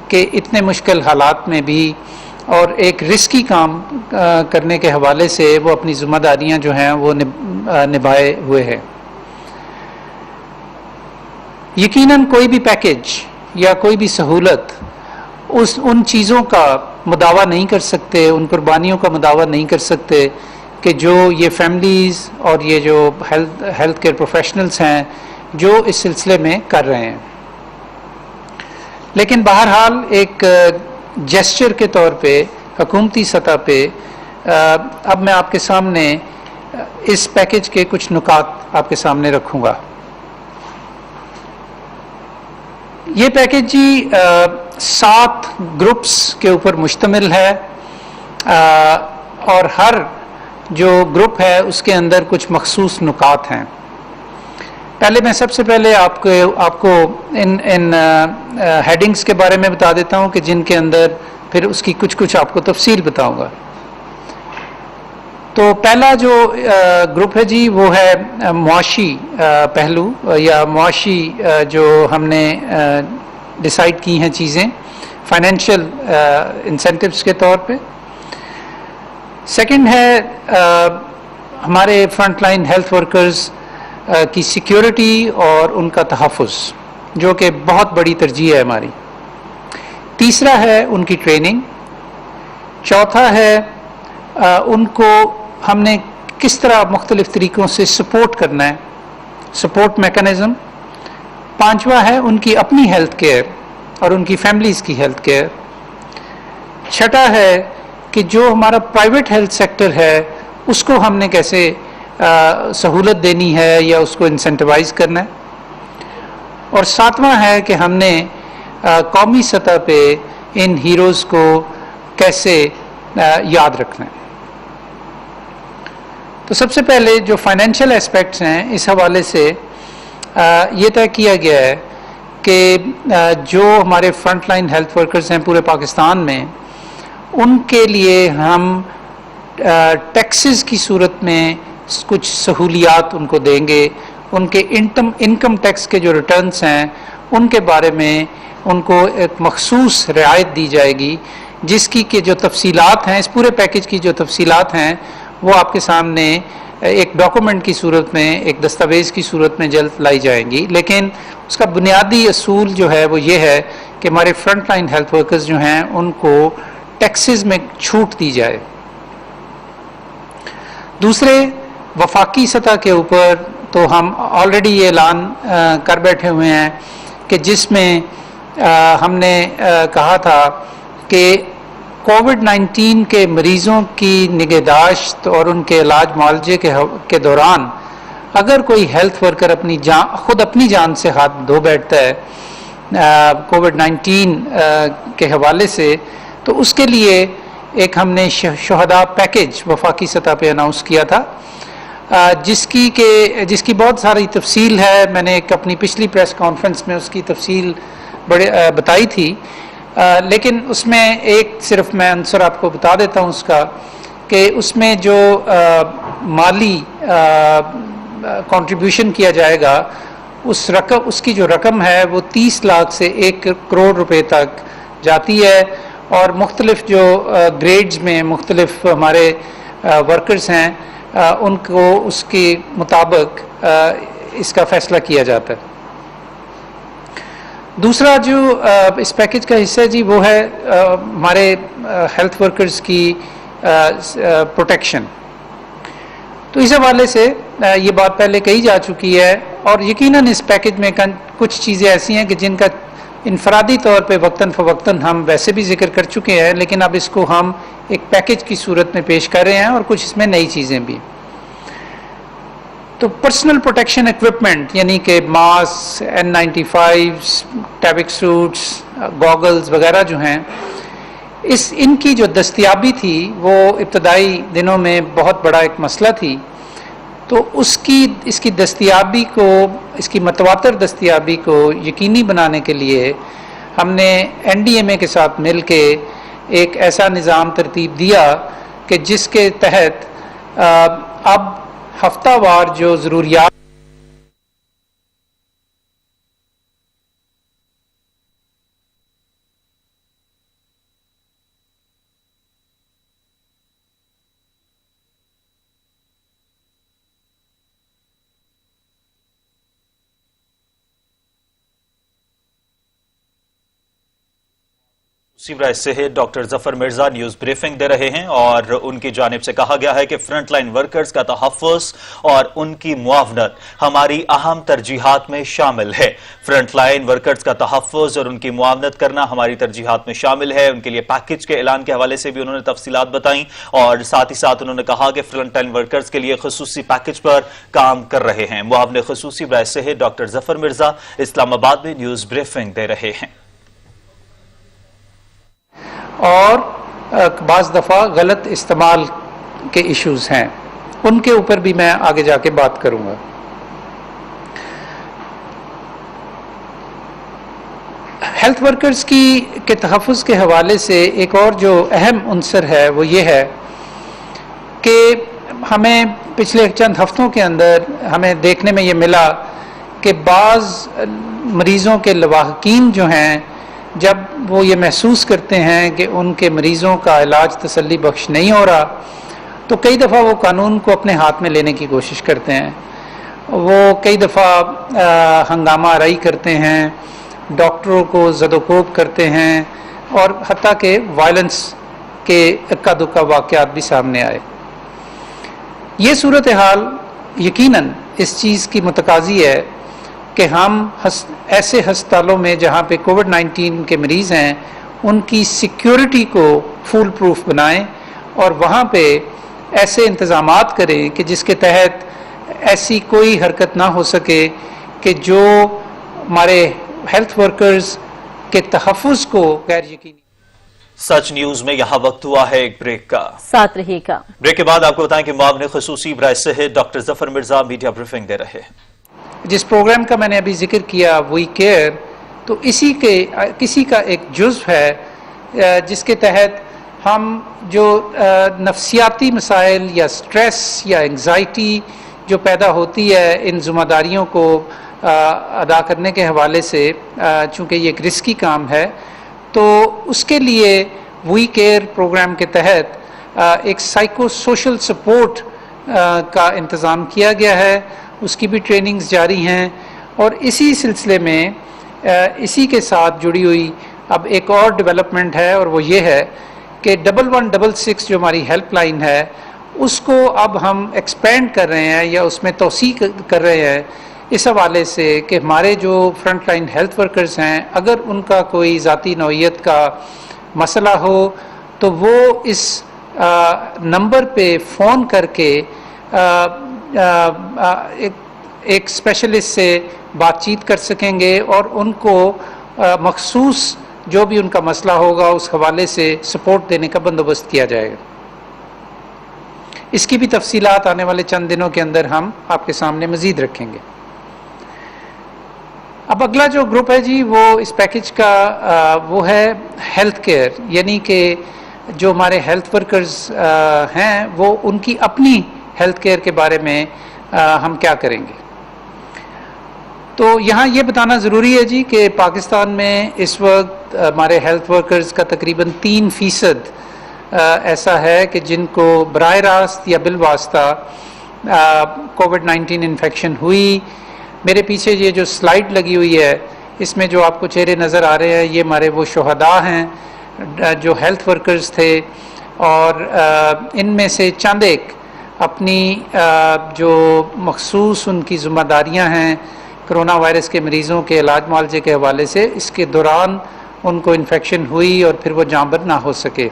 कि इतने मुश्किल हालात में भी और एक रिस्की काम करने के हवाले से वो अपनी ज़िम्मेदारियां जो हैं वो निभाए हुए हैं। यकीनन कोई भी पैकेज या कोई भी सहूलत उन चीज़ों का मुदावा नहीं कर सकते, उन कुर्बानियों का मुदावा नहीं कर सकते कि जो ये फैमिलीज़ और ये जो हेल्थ केयर प्रोफेशनल्स हैं जो इस सिलसिले में कर रहे हैं। लेकिन बहरहाल एक जेस्चर के तौर पे हुकूमती सतह पे अब मैं आपके सामने इस पैकेज के कुछ नुकात आपके सामने रखूँगा। ये पैकेज जी 7 ग्रुप्स के ऊपर मुश्तमिल है और हर जो ग्रुप है उसके अंदर कुछ मखसूस नुकात हैं। पहले मैं सबसे पहले आपको इन हेडिंग्स के बारे में बता देता हूं कि जिनके अंदर फिर उसकी कुछ आपको तफसील बताऊंगा। तो पहला जो ग्रुप है जी वो है मुआशी पहलू या मुआशी जो हमने डिसाइड की हैं चीज़ें फाइनेंशियल इंसेंटिव्स के तौर पे। सेकंड है हमारे फ्रंट लाइन हेल्थ वर्कर्स की सिक्योरिटी और उनका तहफ़्फ़ुज़ जो कि बहुत बड़ी तरजीह है हमारी। तीसरा है उनकी ट्रेनिंग। चौथा है उनको हमने किस तरह मुख्तलिफ तरीक़ों से सपोर्ट करना है, सपोर्ट मैकेनिज़्म। पांचवा है उनकी अपनी हेल्थ केयर और उनकी फैमिलीज़ की हेल्थ केयर। छठा है कि जो हमारा प्राइवेट हेल्थ सेक्टर है उसको हमने कैसे सहूलत देनी है या उसको इंसेंटिवाइज करना है। और सातवां है कि हमने कौमी सतह पे इन हीरोज़ को कैसे याद रखना है। तो सबसे पहले जो फाइनेंशियल एस्पेक्ट्स हैं इस हवाले से ये तय किया गया है کہ جو ہمارے فرنٹ لائن ہیلتھ ورکرز ہیں پورے پاکستان میں، ان کے لیے ہم ٹیکسز کی صورت میں کچھ سہولیات ان کو دیں گے. ان کے انکم ٹیکس کے جو ریٹرنز ہیں ان کے بارے میں ان کو ایک مخصوص رعایت دی جائے گی، جس کی کہ جو تفصیلات ہیں، اس پورے پیکج کی جو تفصیلات ہیں وہ آپ کے سامنے ایک ڈاکومنٹ کی صورت میں، ایک دستاویز کی صورت میں جلد لائی جائیں گی. لیکن اس کا بنیادی اصول جو ہے وہ یہ ہے کہ ہمارے فرنٹ لائن ہیلتھ ورکرز جو ہیں ان کو ٹیکسز میں چھوٹ دی جائے. دوسرے، وفاقی سطح کے اوپر تو ہم آلریڈی یہ اعلان کر بیٹھے ہوئے ہیں کہ جس میں ہم نے کہا تھا کہ کووڈ-19 کے مریضوں کی نگہداشت اور ان کے علاج معالجے کے دوران اگر کوئی ہیلتھ ورکر خود اپنی جان سے ہاتھ دھو بیٹھتا ہے کووڈ-19 کے حوالے سے، تو اس کے لیے ایک ہم نے شہداء پیکج وفاقی سطح پہ اناؤنس کیا تھا، جس کی بہت ساری تفصیل ہے. میں نے ایک اپنی پچھلی پریس کانفرنس میں اس کی تفصیل بتائی تھی، لیکن اس میں ایک صرف میں عنصر آپ کو بتا دیتا ہوں اس کا، کہ اس میں جو مالی کنٹریبیوشن کیا جائے گا، اس کی جو رقم ہے وہ 30 لاکھ سے 1 کروڑ روپے تک جاتی ہے، اور مختلف جو گریڈز میں مختلف ہمارے ورکرز ہیں ان کو اس کے مطابق اس کا فیصلہ کیا جاتا ہے. دوسرا جو اس پیکج کا حصہ ہے جی، وہ ہے ہمارے ہیلتھ ورکرز کی پروٹیکشن. تو اس حوالے سے یہ بات پہلے کہی جا چکی ہے، اور یقیناً اس پیکج میں کچھ چیزیں ایسی ہیں کہ جن کا انفرادی طور پہ وقتاً فوقتاً ہم ویسے بھی ذکر کر چکے ہیں، لیکن اب اس کو ہم ایک پیکج کی صورت میں پیش کر رہے ہیں، اور کچھ اس میں نئی چیزیں بھی. تو پرسنل پروٹیکشن ایکوپمنٹ یعنی کہ ماسک، N95، ٹیبک سوٹس، گوگلز وغیرہ جو ہیں، ان کی جو دستیابی تھی وہ ابتدائی دنوں میں بہت بڑا ایک مسئلہ تھی. تو اس کی دستیابی کو، اس کی متواتر دستیابی کو یقینی بنانے کے لیے ہم نے NDMA کے ساتھ مل کے ایک ایسا نظام ترتیب دیا کہ جس کے تحت اب ہفتہ وار جو ضروریات برائے صحت ڈاکٹر ظفر مرزا نیوز بریفنگ دے رہے ہیں، اور ان کی جانب سے کہا گیا ہے کہ فرنٹ لائن ورکرز کا تحفظ اور ان کی معاونت ہماری اہم ترجیحات میں شامل ہے. فرنٹ لائن ورکرز کا تحفظ اور ان کی معاونت کرنا ہماری ترجیحات میں شامل ہے. ان کے لیے پیکج کے اعلان کے حوالے سے بھی انہوں نے تفصیلات بتائیں، اور ساتھ ہی ساتھ انہوں نے کہا کہ فرنٹ لائن ورکرز کے لیے خصوصی پیکج پر کام کر رہے ہیں. معاون خصوصی برائے صحت ڈاکٹر ظفر مرزا اسلام آباد میں نیوز بریفنگ دے رہے ہیں. اور بعض دفعہ غلط استعمال کے ایشوز ہیں، ان کے اوپر بھی میں آگے جا کے بات کروں گا. ہیلتھ ورکرز کے تحفظ کے حوالے سے ایک اور جو اہم عنصر ہے وہ یہ ہے کہ ہمیں پچھلے چند ہفتوں کے اندر ہمیں دیکھنے میں یہ ملا کہ بعض مریضوں کے لواحقین جو ہیں، جب وہ یہ محسوس کرتے ہیں کہ ان کے مریضوں کا علاج تسلی بخش نہیں ہو رہا، تو کئی دفعہ وہ قانون کو اپنے ہاتھ میں لینے کی کوشش کرتے ہیں. وہ کئی دفعہ ہنگامہ آرائی کرتے ہیں، ڈاکٹروں کو زد و کوب کرتے ہیں، اور حتیٰ کہ وائلنس کے اکا دکا واقعات بھی سامنے آئے. یہ صورتحال یقیناً اس چیز کی متقاضی ہے کہ ہم ایسے ہسپتالوں میں جہاں پہ کووڈ-19 کے مریض ہیں ان کی سیکیورٹی کو فول پروف بنائیں، اور وہاں پہ ایسے انتظامات کریں کہ جس کے تحت ایسی کوئی حرکت نہ ہو سکے کہ جو ہمارے ہیلتھ ورکرز کے تحفظ کو غیر یقینی. سچ نیوز میں یہاں وقت ہوا ہے ایک بریک کا. ساتھ رہیے گا. بریک کے بعد آپ کو بتائیں کہ معاون خصوصی برائے صحت ڈاکٹر ظفر مرزا میڈیا بریفنگ دے رہے ہیں. جس پروگرام کا میں نے ابھی ذکر کیا وی کیئر، तो किसी का एक जुज़्व है जिसके तहत हम जो नफसियाती मसाइल या स्ट्रेस या एंग्जाइटी जो पैदा होती है इन ज़िम्मेदारियों को अदा करने के हवाले से, चूँकि ये एक रिस्की काम है, तो उसके लिए वी केयर प्रोग्राम के तहत एक साइको सोशल सपोर्ट का इंतज़ाम किया गया है, उसकी भी ट्रेनिंग्स जारी हैं। और इसी सिलसिले में इसी के साथ जुड़ी हुई अब एक और डेवलपमेंट है, और वो ये है कि 1166 जो हमारी हेल्पलाइन है उसको अब हम एक्सपेंड कर रहे हैं या उसमें तोसी कर रहे हैं इस हवाले से कि हमारे जो फ्रंट लाइन हेल्थ वर्कर्स हैं, अगर उनका कोई ज़ाती नौइयत का मसला हो तो वो इस नंबर पे फ़ोन करके एक स्पेशलिस्ट से बातचीत कर सकेंगे और उनको मखसूस जो भी उनका मसला होगा उस हवाले से सपोर्ट देने का बंदोबस्त किया जाएगा। इसकी भी तफसीलात आने वाले चंद दिनों के अंदर हम आपके सामने मज़ीद रखेंगे। अब अगला जो ग्रुप है जी वो इस पैकेज का वो है हेल्थ केयर, यानी कि जो हमारे हेल्थ वर्कर्स हैं वो उनकी अपनी हेल्थ केयर के बारे में हम क्या करेंगे। तो यहाँ ये बताना ज़रूरी है जी कि पाकिस्तान में इस वक्त हमारे हेल्थ वर्कर्स का तकरीबन 3% ऐसा है कि जिनको बराह रास्त या बिलवास्ता कोविड-19 इन्फेक्शन हुई। मेरे पीछे ये जो स्लाइड लगी हुई है इसमें जो आपको चेहरे नज़र आ रहे हैं ये हमारे वो शुहदा हैं जो हेल्थ वर्कर्स थे, और इनमें से चंद एक अपनी जो मखसूस उनकी ज़िम्मेदारियाँ हैं कोरोना वायरस के मरीज़ों के इलाज मुआवजे के हवाले से, इसके दौरान उनको इन्फेक्शन हुई और फिर वो जाँबर ना हो सके।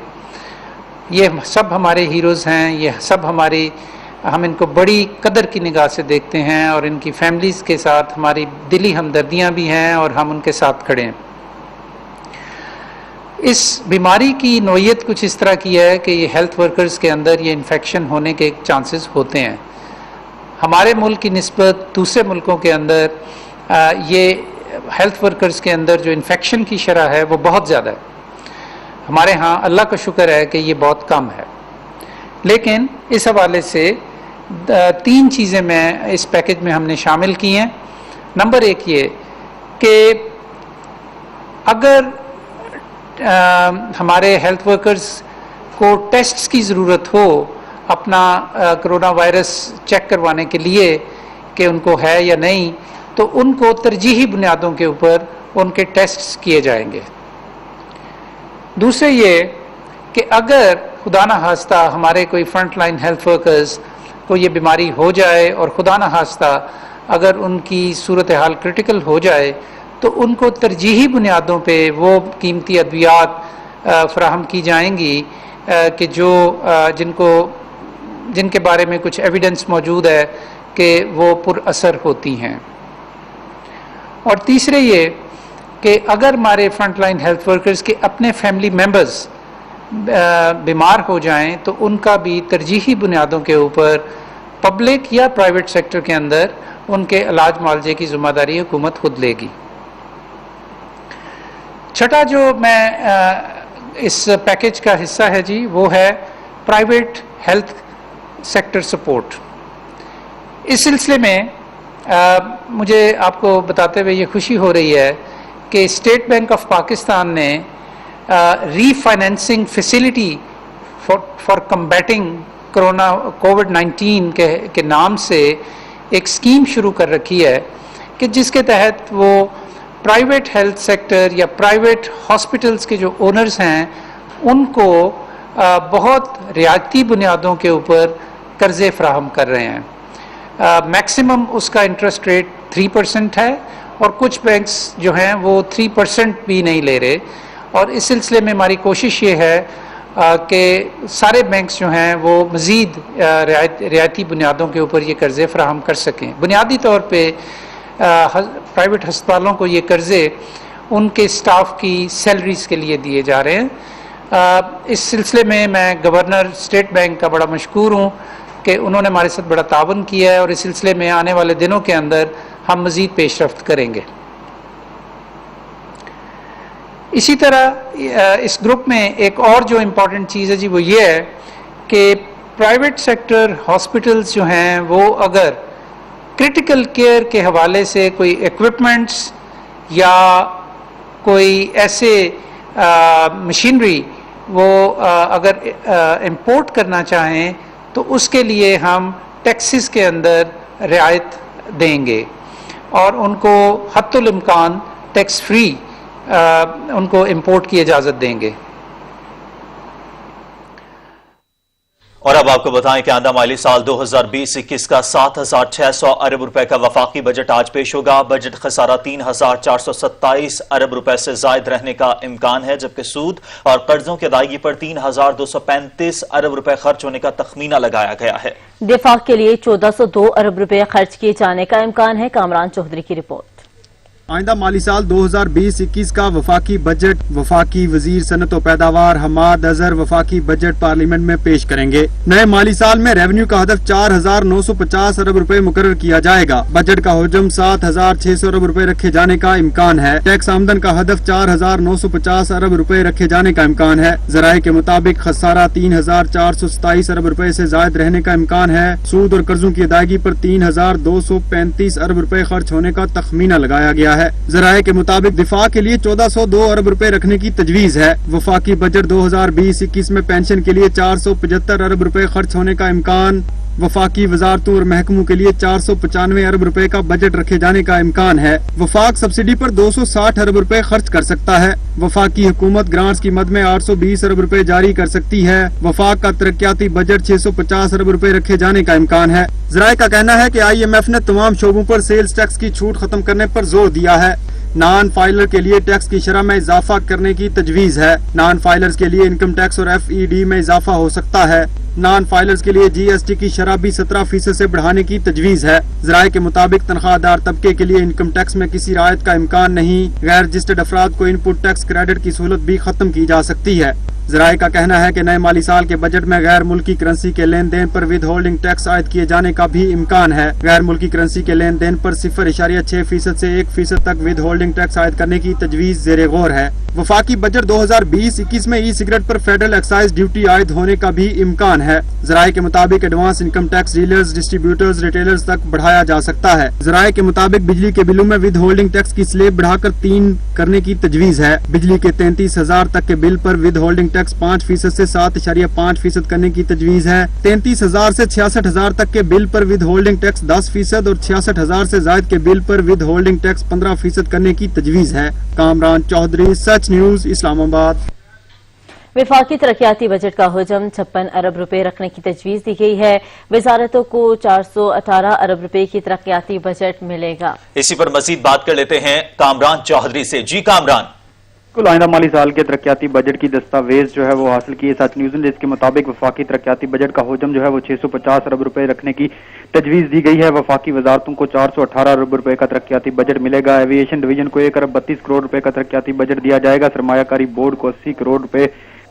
ये सब हमारे हीरोज़ हैं, ये सब हम इनको बड़ी कदर की निगाह से देखते हैं और इनकी फैमिलीज़ के साथ हमारी दिली हमदर्दियाँ भी हैं और हम उनके साथ खड़े हैं। इस बीमारी की नोयत कुछ इस तरह की है कि ये हेल्थ वर्कर्स के अंदर ये इन्फेक्शन होने के चांसेस होते हैं। हमारे मुल्क की निस्बत दूसरे मुल्कों के अंदर ये हेल्थ वर्कर्स के अंदर जो इन्फेक्शन की शरह है वो बहुत ज़्यादा है। हमारे यहाँ अल्लाह का शुक्र है कि ये बहुत कम है। लेकिन इस हवाले से 3 चीज़ें मैं इस पैकेज में हमने शामिल की हैं। नंबर 1 ये कि अगर हमारे हेल्थ वर्कर्स को टेस्ट्स की ज़रूरत हो अपना कोरोना वायरस चेक करवाने के लिए कि उनको है या नहीं, तो उनको तरजीही बुनियादों के ऊपर उनके टेस्ट्स किए जाएंगे। दूसरे ये कि अगर खुदा न खास्ता हमारे कोई फ्रंट लाइन हेल्थ वर्कर्स को ये बीमारी हो जाए और खुदा न खास्ता अगर उनकी सूरत हाल क्रिटिकल हो जाए तो उनको तरजीही बुनियादों पे वो कीमती अद्वियात फराहम की जाएंगी कि जिनके बारे में कुछ एविडेंस मौजूद है कि वो पुरअसर होती हैं। और तीसरे ये कि अगर हमारे फ्रंट लाइन हेल्थ वर्कर्स के अपने फैमिली मेम्बर्स बीमार हो जाएं तो उनका भी तरजीही बुनियादों के ऊपर पब्लिक या प्राइवेट सेक्टर के अंदर उनके इलाज मुआवजे की जिम्मेदारी हुकूमत खुद लेगी। छठा जो मैं इस पैकेज का हिस्सा है जी वो है प्राइवेट हेल्थ सेक्टर सपोर्ट। इस सिलसिले में मुझे आपको बताते हुए ये खुशी हो रही है कि स्टेट बैंक ऑफ पाकिस्तान ने रीफाइनेंसिंग फैसिलिटी फॉर कम्बैटिंग कोविड-19 के नाम से एक स्कीम शुरू कर रखी है कि जिसके तहत वो प्राइवेट हेल्थ सेक्टर या प्राइवेट हॉस्पिटल्स के जो ओनर्स हैं उनको बहुत रियायती बुनियादों के ऊपर कर्ज़े फराहम कर रहे हैं। मैक्सिमम उसका इंटरेस्ट रेट 3% है और कुछ बैंक्स जो हैं वो 3% भी नहीं ले रहे। और इस सिलसिले में हमारी कोशिश ये है कि सारे बैंक्स जो हैं वो मज़ीद रियायती बुनियादों के ऊपर ये कर्ज़े फराहम कर सकें। बुनियादी तौर पे प्राइवेट हस्पतालों को ये कर्ज़े उनके स्टाफ की सैलरीज़ के लिए दिए जा रहे हैं। इस सिलसिले में मैं गवर्नर स्टेट बैंक का बड़ा मशकूर हूँ कि उन्होंने हमारे साथ बड़ा तावन किया है और इस सिलसिले में आने वाले दिनों के अंदर हम मज़ीद पेशरफ्त करेंगे। इसी तरह इस ग्रुप में एक और जो इम्पोर्टेंट चीज़ है जी वो ये है कि प्राइवेट सेक्टर हॉस्पिटल्स जो हैं वो अगर क्रिटिकल केयर के हवाले से कोई इक्विपमेंट्स या कोई ऐसे मशीनरी वो अगर इंपोर्ट करना चाहें तो उसके लिए हम टैक्सेस के अंदर रियायत देंगे और उनको हत्तुल इम्कान टैक्स फ्री उनको इंपोर्ट की इजाज़त देंगे। और अब आपको बताएं कि आंदा माली साल 2020-21 का 7,600 अरब रुपए का वफाकी बजट आज पेश होगा। बजट खसारा 3,427 अरब रुपए से जायद रहने का इम्कान है, जबकि सूद और कर्जों की अदायगी पर 3,235 अरब रुपए खर्च होने का तखमीना लगाया गया है। दिफा के लिए 1402 अरब रुपए खर्च किए जाने का इम्कान है। कामरान चौधरी की रिपोर्ट। आइंदा माली साल 2020-21 का वफाकी बजट वफाकी वजीर सनत और पैदावार हमाद अजहर वफाकी बजट पार्लियामेंट में पेश करेंगे। नए माली साल में रेवेन्यू का हदफ 4,950 अरब रुपए मुकर्रर किया जाएगा। बजट का हुजम 7,600 अरब रुपए रखे जाने का इम्कान है। टैक्स आमदन का हदफ 4,950 अरब रुपए रखे जाने का इम्कान है। जराए के मुताबिक खसारा 3,427 अरब रुपए से जायद रहने का इम्कान है। सूद और कर्जों की अदायगी पर 3,235 अरब रुपए खर्च होने का तखमीना लगाया गया है। जराए के मुताबिक दिफा के लिए 1402 अरब रुपए रखने की तजवीज है। वफाकी बजट 2020-21 में पेंशन के लिए 475 अरब रुपए खर्च होने का इम्कान। वफाकी वजारतों और महकमों के लिए 495 अरब रुपए का बजट रखे जाने का इम्कान है। वफाक सब्सिडी पर 260 अरब रुपए खर्च कर सकता है। वफाकी हुकूमत ग्रांट्स की मद में 820 अरब रुपए जारी कर सकती है। वफाक का तरक्याती बजट 650 अरब रुपए रखे जाने का इम्कान है। जराए का कहना है कि IMF ने तमाम शोबों पर सेल्स टैक्स की छूट खत्म करने पर जोर दिया है। नॉन फाइलर के लिए टैक्स की शरह में इजाफा करने की तजवीज है। नॉन फाइलर्स के लिए इनकम टैक्स और FED में इजाफा हो सकता है। नॉन फाइलर्स के लिए GST की शरह भी 17% से बढ़ाने की तजवीज है। जराए के मुताबिक तनख्वाहदार तबके के लिए इनकम टैक्स में किसी रायत का इम्कान नहीं। गैर रजिस्टर्ड अफराद को इनपुट टैक्स क्रेडिट की सहूलत भी खत्म की जा सकती है। जराए का कहना है कि नए माली साल के बजट में गैर मुल्की करेंसी के लेन देन पर विद होल्डिंग टैक्स आयद किए जाने का भी इम्कान है। गैर मुल्की करेंसी के लेन देन पर 0.6% से 1% तक विद होल्डिंग टैक्स आयद करने की तजवीज जेरे गौर है। वफाकी बजट 2020-21 में ई सिगरेट पर फेडरल एक्साइज ड्यूटी आयद होने का भी इम्कान है। जराए के मुताबिक advance income tax dealers, distributors, retailers तक बढ़ाया जा सकता है। जराए के मुताबिक बिजली के बिलों में विद होल्डिंग टैक्स की स्लेब बढ़ाकर 3 करने की तजवीज है। बिजली के 33,000 तक के बिल पर विद होल्डिंग टैक्स 5% से 7.5% करने की तजवीज है। 33,000 से 66,000 तक के बिल पर विद होल्डिंग टैक्स 10% और 66,000 से ज्यादा के बिल पर विद होल्डिंग टैक्स 15% करने की तजवीज है। कामरान चौधरी, सच न्यूज, इस्लामाबाद। विफाकी तरक्याती बजट का हुजम 56 अरब रुपए रखने की तजवीज दी गई है। वजारतों को 418 अरब रुपए की तरक्याती बजट मिलेगा। इसी पर मजीद बात कर लेते हैं कामरान चौधरी से। जी कामरान। बिल्कुल, आइंदा माली साल के तरक्याती बजट की दस्तावेज जो है वो हासिल किए सच न्यूज ने, जिसके मुताबिक वफाकी तरक्याती बजट का हुजम जो है वो 650 अरब रुपए रखने की तजवीज दी गई है। वफाकी वजारतों को 418 अरब रुपए का तरक्याती बजट मिलेगा। एविएशन डिवीजन को 1 अरब 32 करोड़ रुपए का तरक्याती बजट दिया जाएगा। सरमायाकारी बोर्ड को 80 करोड़ रुपए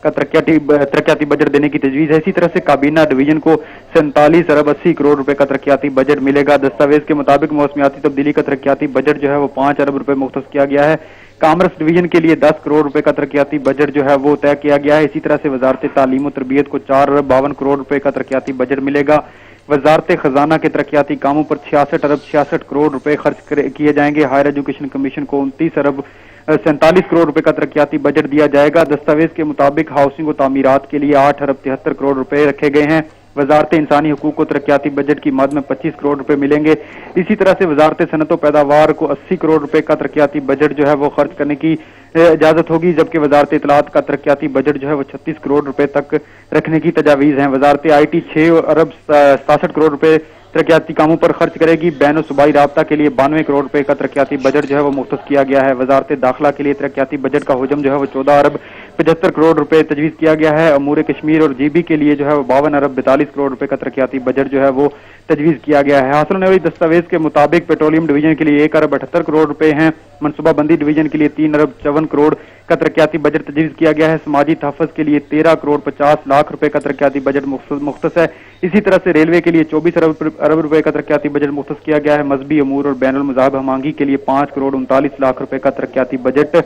का तरक्याती बजट देने की तजवीज है। इसी तरह से काबीना डिवीजन को 47 अरब 80 करोड़ रुपए का तरक्याती बजट मिलेगा। दस्तावेज के मुताबिक मौसमियाती तब्दीली का तरक्याती बजट जो है वो 5 अरब रुपए मुख्तस किया गया है। कॉमर्स डिवीजन के लिए 10 करोड़ रुपए का तरक्याती बजट जो है वो तय किया गया है। इसी तरह से वजारत तालीम और तरबियत को 4 अरब 52 करोड़ रुपए का तरक्याती बजट मिलेगा। वजारत खजाना के तरक्याती कामों पर 66 अरब 66 करोड़ रुपए खर्च किए जाएंगे। हायर एजुकेशन कमीशन को 29 अरब 47 करोड़ रुपए का तरक्याती बजट दिया जाएगा। दस्तावेज के मुताबिक हाउसिंग और तामीरात के लिए 8 अरब 73 करोड़ रुपए रखे गए हैं। वजारत इंसानी हुकूक को तरक्याती बजट की मद में 25 करोड़ रुपए मिलेंगे। इसी तरह से वजारत सनत और पैदावार को 80 करोड़ रुपए का तरक्याती बजट जो है वो खर्च करने की इजाजत होगी, जबकि वजारत इतलात का तरक्याती बजट जो है वो 36 करोड़ रुपए तक रखने की तजावीज है। वजारत IT 6 अरब 67 करोड़ रुपए तरक्याती कामों पर खर्च करेगी। बैन सूबाई राब्ता के लिए 92 करोड़ रुपए का तरक्याती बजट जो है वो मुख्तस किया गया है। वजारत दाखिला के लिए तरक्याती बजट का हुजम जो है वो 14 अरब 75 करोड़ रुपए तजवीज किया गया है। अमूर कश्मीर और GB के लिए जो है वो 52 अरब 42 करोड़ रुपए का तरक्याती बजट जो है वो तजवीज किया गया है। हासिल होने वाली दस्तावेज के मुताबिक पेट्रोलियम डिवीजन के लिए 1 अरब 78 करोड़ रुपए हैं। मनसूबाबंदी डिवीजन के लिए 3 अरब 54 करोड़ का तरक्याती बजट तजवीज किया गया है। समाजी तहफ़्फ़ुज़ के लिए 13 करोड़ 50 लाख रुपए का तरक्याती बजट मुख्तस है। इसी तरह से रेलवे के लिए 24 अरब रुपए का तरक्याती बजट मुख्तस किया गया है। मजहबी अमूर और बैनुल मज़ाहिब हमांगी के लिए 5 करोड़ 39 लाख रुपए का तरक्याती बजट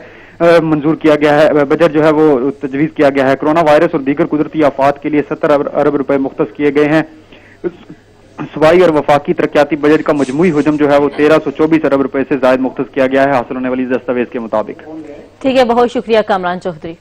मंजूर किया गया है, बजट जो है वो तजवीज़ किया गया है। कोरोना वायरस और दीगर कुदरती आफात के लिए 70 अरब रुपए मुख्तस किए गए हैं। सूबाई और वफाकी तरक्याती बजट का मजमूई हुजम जो है वो 1324 अरब रुपए से ज्यादा मुख्तस किया गया है हासिल होने वाली दस्तावेज के मुताबिक। ठीक है, बहुत शुक्रिया कामरान चौधरी।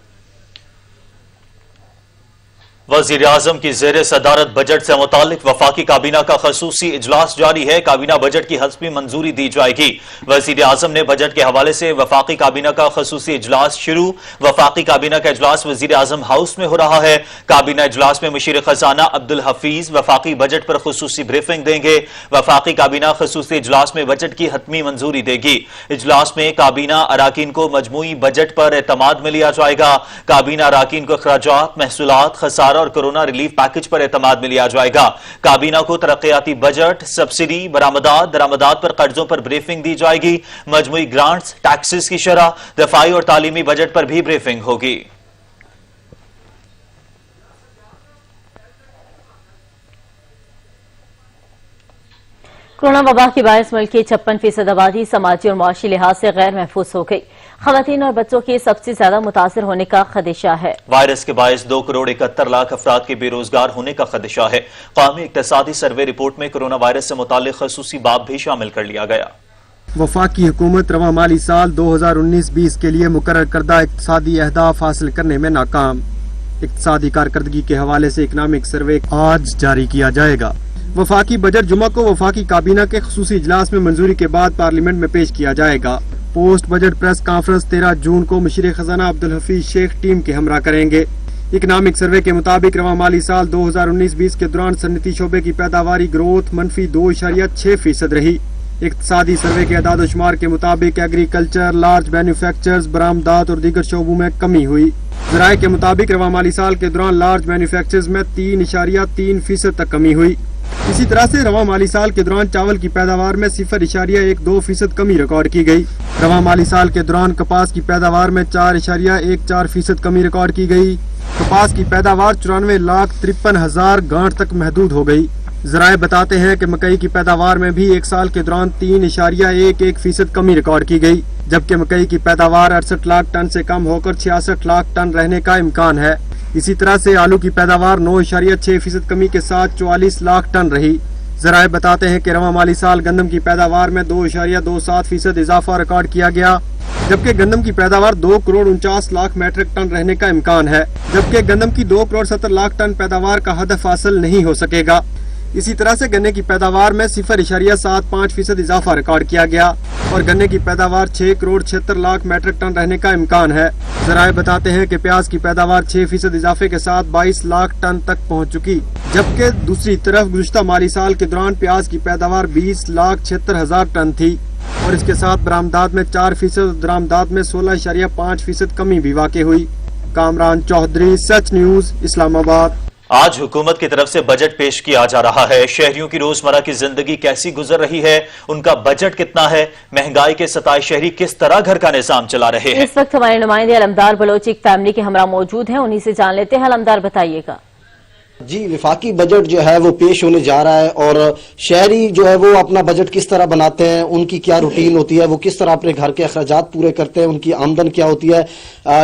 वज़ीर-ए-आज़म की ज़ेर सदारत बजट से मुतालिक वफाकी काबीना का खसूसी इजलास जारी है। काबीना बजट की हस्बी मंजूरी दी जाएगी। वज़ीर-ए-आज़म ने बजट के हवाले से वफाकी काबीना का खसूसी इजलास शुरू। वफाकी काबीना का इजलास वज़ीर-ए-आज़म हाउस में हो रहा है। काबीना इजलास में मुशीर खजाना अब्दुल हफीज वफाकी बजट पर खसूसी ब्रीफिंग देंगे। वफाकी काबीना खसूसी इजलास में बजट की हतमी मंजूरी देगी। इजलास में काबीना अराकीन को मजमूई बजट पर एतमाद में लिया जाएगा। काबीना अराकीन को अखराजात, महसूलात, खसारा और कोरोना रिलीफ पैकेज पर एतमाद में लिया जाएगा। काबीना को तरक्याती बजट, सब्सिडी, दरामदात पर कर्जों पर ब्रीफिंग दी जाएगी। मजमूई ग्रांट्स, टैक्सेस की शरह, दफाई और तालीमी बजट पर भी ब्रीफिंग होगी। कोरोना वबा के बायस मुल्क की 56% आबादी समाजी और मुआशी लिहाज से गैर महफूज हो गई। खवातीन और बच्चों के सबसे ज्यादा मुतासर होने का खदशा है। वायरस के बायस 2 करोड़ 71 लाख अफराद के बेरोजगार होने का खदशा है। कौमी इक्तसादी सर्वे रिपोर्ट में कोरोना वायरस से मुताल्लिक खसूसी बाब भी शामिल कर लिया गया। वफाकी हुकूमत रवा माली साल 2019-20 के लिए मुकर्रर करदा इक्तसादी अहदाफ हासिल करने में नाकाम। इक्तसादी कारकर्दगी के हवाले से इकनॉमिक सर्वे आज जारी किया जाएगा। वफाकी बजट जुमा को वफाकी काबीना के खसूसी इजलास में मंजूरी के बाद पार्लियामेंट में पेश किया जाएगा। पोस्ट बजट प्रेस कॉन्फ्रेंस 13 जून को मुशीर खजाना अब्दुल हफीज शेख टीम के हमरा करेंगे। इकनॉमिक सर्वे के मुताबिक रवा माली साल 2019-20 के दौरान सनती शोबे की पैदावारी ग्रोथ मंफी 2.6% रही। इक्तसादी सर्वे के अदाद शुमार के मुताबिक एग्रीकल्चर, लार्ज मैन्युफैक्चरर्स, बरामदात और दीगर शोबों में कमी हुई। ज़राए के मुताबिक रवा माली साल के दौरान लार्ज मैन्युफैक्चरर्स में 3.3% तक कमी हुई। इसी तरह से रवा माली साल के दौरान चावल की पैदावार में 0.12% कमी रिकॉर्ड की गई। रवा माली साल के दौरान कपास की पैदावार में 4.14% कमी रिकॉर्ड की गई। कपास की पैदावार 94,53,000 गांठ तक महदूद हो गई। ज़राए बताते हैं कि मकई की पैदावार में भी एक साल के दौरान 3.11% कमी रिकॉर्ड की गई, जबकि मकई की पैदावार 68 लाख टन से कम होकर 66 लाख टन रहने का इम्कान है। इसी तरह से आलू की पैदावार 9.6% कमी के साथ 44 लाख टन रही। ज़राए बताते हैं कि रवा माली साल गंदम की पैदावार में 2.27% इजाफा रिकॉर्ड किया गया, जबकि गंदम की पैदावार 2 करोड़ 49 लाख मैट्रिक टन रहने का इम्कान है, जबकि गंदम की 2 करोड़ 70 लाख टन पैदावार का हदफ हासिल नहीं हो सकेगा। इसी तरह से गन्ने की पैदावार में 0.75% इजाफा रिकॉर्ड किया गया और गन्ने की पैदावार 6 करोड़ 76 लाख मैट्रिक टन रहने का इम्कान है। ज़राए बताते हैं कि प्याज की पैदावार 6% इजाफे के साथ 22 लाख टन तक पहुंच चुकी, जबकि दूसरी तरफ गुज़श्ता माली साल के दौरान प्याज की पैदावार 20,76,000 टन थी और इसके साथ बरामदात में 4% और दरामदात में 16.5% कमी भी वाक़ हुई। कामरान चौधरी, सच न्यूज़, इस्लामाबाद। आज हुकूमत की तरफ से बजट पेश किया जा रहा है। शहरियों की रोजमर्रा की जिंदगी कैसी गुजर रही है, उनका बजट कितना है, महंगाई के सताए शहरी किस तरह घर का निजाम चला रहे हैं। इस वक्त हमारे नुमाइंदे अलमदार बलोच एक फैमिली के हमरा मौजूद हैं, उन्हीं से जान लेते हैं। अलमदार बताइएगा। जी, विफाकी बजट जो है वो पेश होने जा रहा है और शहरी जो है वो अपना बजट किस तरह बनाते हैं, उनकी क्या रूटीन होती है, वो किस तरह अपने घर के अखराजात पूरे करते हैं, उनकी आमदन क्या होती है,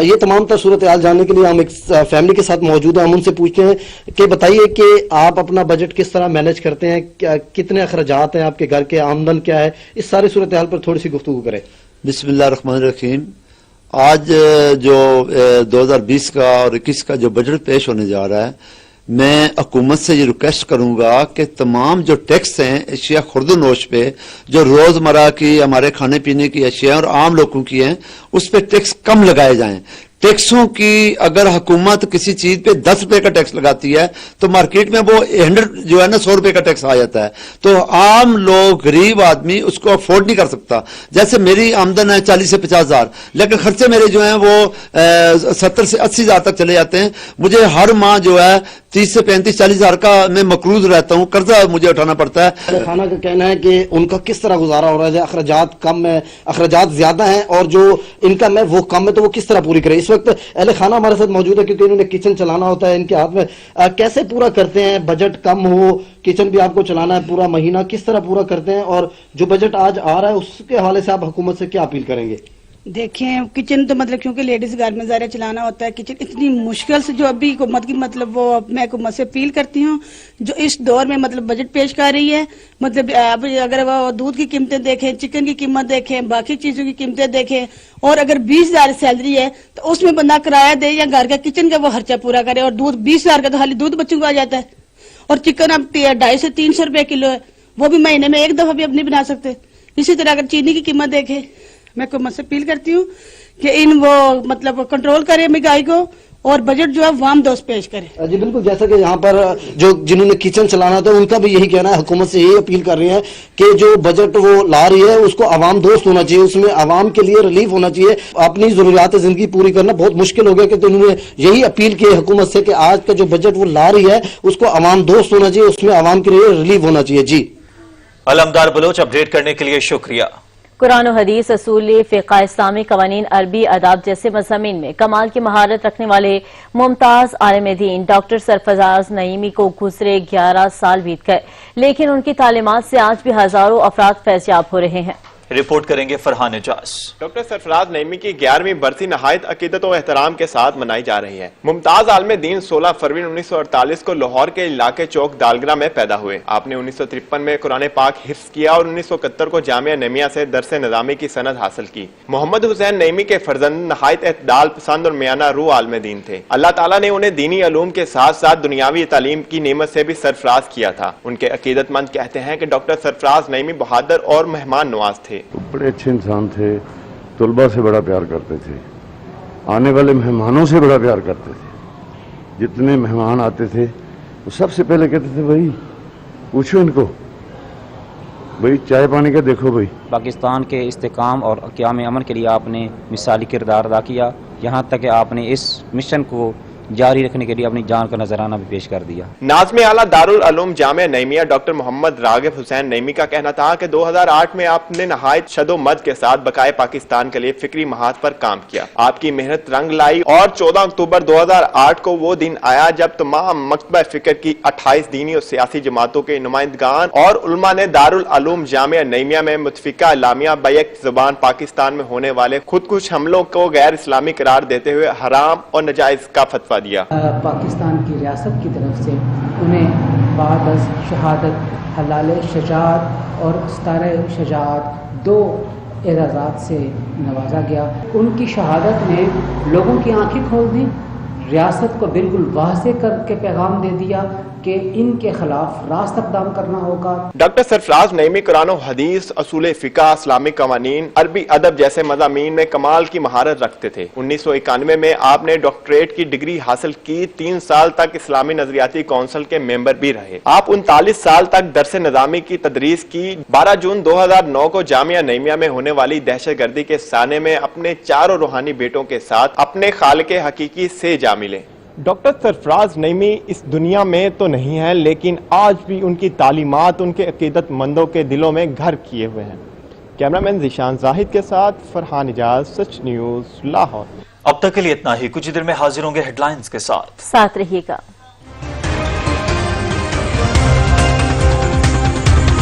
ये तमाम तर सूरत हाल जानने के लिए हम एक फैमिली के साथ मौजूद हैं। हम उनसे पूछते हैं कि बताइए कि आप अपना बजट किस तरह मैनेज करते हैं, कितने अखराजात हैं आपके घर के, आमदन क्या है, इस सारे सूरत हाल पर थोड़ी सी गुफ्तगू करें। बिस्मिल्लाहिर्रहमानिर्रहीम। आज जो 2020 का और 21 का जो बजट पेश होने जा रहा है, मैं हुकूमत से ये रिक्वेस्ट करूंगा कि तमाम जो टैक्स हैं अशिया खुर्द-ओ-नोश पे, जो रोजमर्रा की हमारे खाने पीने की अशिया और आम लोगों की हैं, उस पे टैक्स कम लगाए जाएं। टैक्सों की अगर हुकूमत किसी चीज पे 10 रुपए का टैक्स लगाती है तो मार्केट में वो 100 जो है ना 100 रुपए का टैक्स आ जाता है, तो आम लोग, गरीब आदमी उसको अफोर्ड नहीं कर सकता। जैसे मेरी आमदन है 40 से 50 हजार, लेकिन खर्चे मेरे जो हैं वो 70 से 80 हजार तक चले जाते हैं। मुझे हर माह जो है 30 से 35-40 हजार का मैं मकरूज रहता हूँ, कर्जा मुझे उठाना पड़ता है। खाना का कहना है कि उनका किस तरह गुजारा हो रहा है, अखराजात कम है, अखराजात ज्यादा हैं और जो इनकम है वो कम है, तो वो किस तरह पूरी करें। इस वक्त अहले खाना हमारे साथ मौजूद है क्योंकि इन्होंने किचन चलाना होता है इनके हाथ में। कैसे पूरा करते हैं, बजट कम हो, किचन भी आपको चलाना है पूरा महीना, किस तरह पूरा करते हैं और जो बजट आज आ रहा है उसके हवाले से आप हुकूमत से क्या अपील करेंगे? دیکھیں کچن تو مطلب کیونکہ لیڈیز گھر میں ظاہر چلانا ہوتا ہے، کچن اتنی مشکل سے جو ابھی حکومت کی مطلب وہ میں حکومت سے اپیل کرتی ہوں جو اس دور میں مطلب بجٹ پیش کر رہی ہے، مطلب اب اگر وہ دودھ کی قیمتیں دیکھیں، چکن کی قیمت دیکھیں، باقی چیزوں کی قیمتیں دیکھیں، اور اگر 20,000 سیلری ہے تو اس میں بندہ کرایہ دے یا گھر کا کچن کا وہ خرچہ پورا کرے، اور دودھ 20,000 کا تو خالی دودھ بچوں کو آ جاتا ہے، اور چکن اب 250 سے 300 روپے کلو ہے، وہ بھی مہینے میں ایک دفعہ بھی اب نہیں بنا سکتے۔ اسی طرح اگر چینی کی قیمت دیکھیں، میں حکومت سے اپیل کرتی ہوں کہ وہ مطلب کنٹرول کرے مہنگائی کو اور بجٹ جو ہے وام دوست پیش کرے۔ جی بالکل، جیسا کہ یہاں پر جنہوں نے کچن چلانا تھا ان کا بھی یہی کہنا ہے، حکومت سے یہی اپیل کر رہے ہیں کہ جو بجٹ وہ لا رہی ہے اس کو عوام دوست ہونا چاہیے، اس میں عوام کے لیے ریلیف ہونا چاہیے۔ اپنی ضروریات زندگی پوری کرنا بہت مشکل ہو گیا کہ انہوں نے یہی اپیل کی حکومت سے کہ آج کا جو بجٹ وہ لا رہی ہے اس کو عوام دوست ہونا چاہیے، اس میں عوام کے لیے ریلیف ہونا چاہیے۔ جی علمدار بلوچ، اپڈیٹ کرنے کے لیے شکریہ۔ قرآن و حدیث، اصول فقہ اسلامی، قوانین، عربی، اداب جیسے مضامین میں کمال کی مہارت رکھنے والے ممتاز عالم دین ڈاکٹر سرفراز نعیمی کو گزرے 11 سال بیت گئے، لیکن ان کی تعلیمات سے آج بھی ہزاروں افراد فیضیاب ہو رہے ہیں۔ رپورٹ کریں گے فرحان اجاز۔ ڈاکٹر سرفراز نعیمی کی 11ویں برسی نہایت عقیدت و احترام کے ساتھ منائی جا رہی ہے۔ ممتاز عالم دین 16 فروری 1948 کو لاہور کے علاقے چوک دالگرہ میں پیدا ہوئے۔ آپ نے 1953 میں قرآن پاک حفظ کیا اور 1971 کو جامعہ نعیمیہ سے درس نظامی کی سند حاصل کی۔ محمد حسین نعیمی کے فرزند نہایت اعتدال پسند اور میانہ روح عالم دین تھے۔ اللہ تعالیٰ نے انہیں دینی علوم کے ساتھ ساتھ دنیاوی تعلیم کی نعمت سے بھی سرفراز کیا تھا۔ ان کے عقیدت مند کہتے ہیں کہ ڈاکٹر سرفراز نعیمی بہادر اور مہمان نواز تھے۔ بڑے اچھے انسان تھے، طلباء سے بڑا پیار کرتے تھے، آنے والے مہمانوں سے بڑا پیار کرتے تھے۔ جتنے مہمان آتے تھے وہ سب سے پہلے کہتے تھے بھائی پوچھو ان کو، بھائی چائے پانی کا دیکھو۔ بھائی پاکستان کے استحکام اور قیام امن کے لیے آپ نے مثالی کردار ادا کیا، یہاں تک کہ آپ نے اس مشن کو جاری رکھنے کے لیے اپنی جان کا نذرانہ بھی پیش کر دیا۔ ناظم اعلیٰ دارالعلوم جامعہ نعیمیہ ڈاکٹر محمد راغب حسین نعیمی کا کہنا تھا کہ 2008 میں آپ نے نہایت شد و مد کے ساتھ بقائے پاکستان کے لیے فکری محاذ پر کام کیا۔ آپ کی محنت رنگ لائی اور 14 اکتوبر 2008 کو وہ دن آیا جب تمام مکتبہ فکر کی 28 دینی اور سیاسی جماعتوں کے نمائندگان اور علماء نے دارالعلوم جامعہ نعیمیہ میں متفقہ اعلامیہ بیک زبان پاکستان میں ہونے والے خودکش حملوں کو غیر اسلامی قرار دیتے ہوئے حرام اور ناجائز کا فتویٰ دیا۔ پاکستان کی ریاست کی طرف سے انہیں بعد از شہادت حلال شجاعت اور ستارہ شجاعت 2 اعزازات سے نوازا گیا۔ ان کی شہادت نے لوگوں کی آنکھیں کھول دی، ریاست کو بالکل واضح کر کے پیغام دے دیا کہ ان کے خلاف راست اقدام کرنا ہوگا۔ ڈاکٹر سرفراز نعیمی قرآن و حدیث، اصول فقہ، اسلامی قوانین، عربی ادب جیسے مضامین میں کمال کی مہارت رکھتے تھے۔ 1991 میں آپ نے ڈاکٹریٹ کی ڈگری حاصل کی۔ 3 سال تک اسلامی نظریاتی کونسل کے ممبر بھی رہے۔ آپ 39 سال تک درس نظامی کی تدریس کی۔ 12 جون 2009 کو جامعہ نعیمیہ میں ہونے والی دہشت گردی کے سانے میں اپنے 4 روحانی بیٹوں کے ساتھ اپنے خالق حقیقی سے جا ملے۔ ڈاکٹر سرفراز نعیمی اس دنیا میں تو نہیں ہے، لیکن آج بھی ان کی تعلیمات ان کے عقیدت مندوں کے دلوں میں گھر کیے ہوئے ہیں۔ کیمرامین ذیشان زاہد کے ساتھ فرحان اجاز، سچ نیوز، لاہور۔ اب تک کے لیے اتنا ہی، کچھ دیر میں حاضر ہوں گے ہیڈ لائنز کے ساتھ رہیے گا۔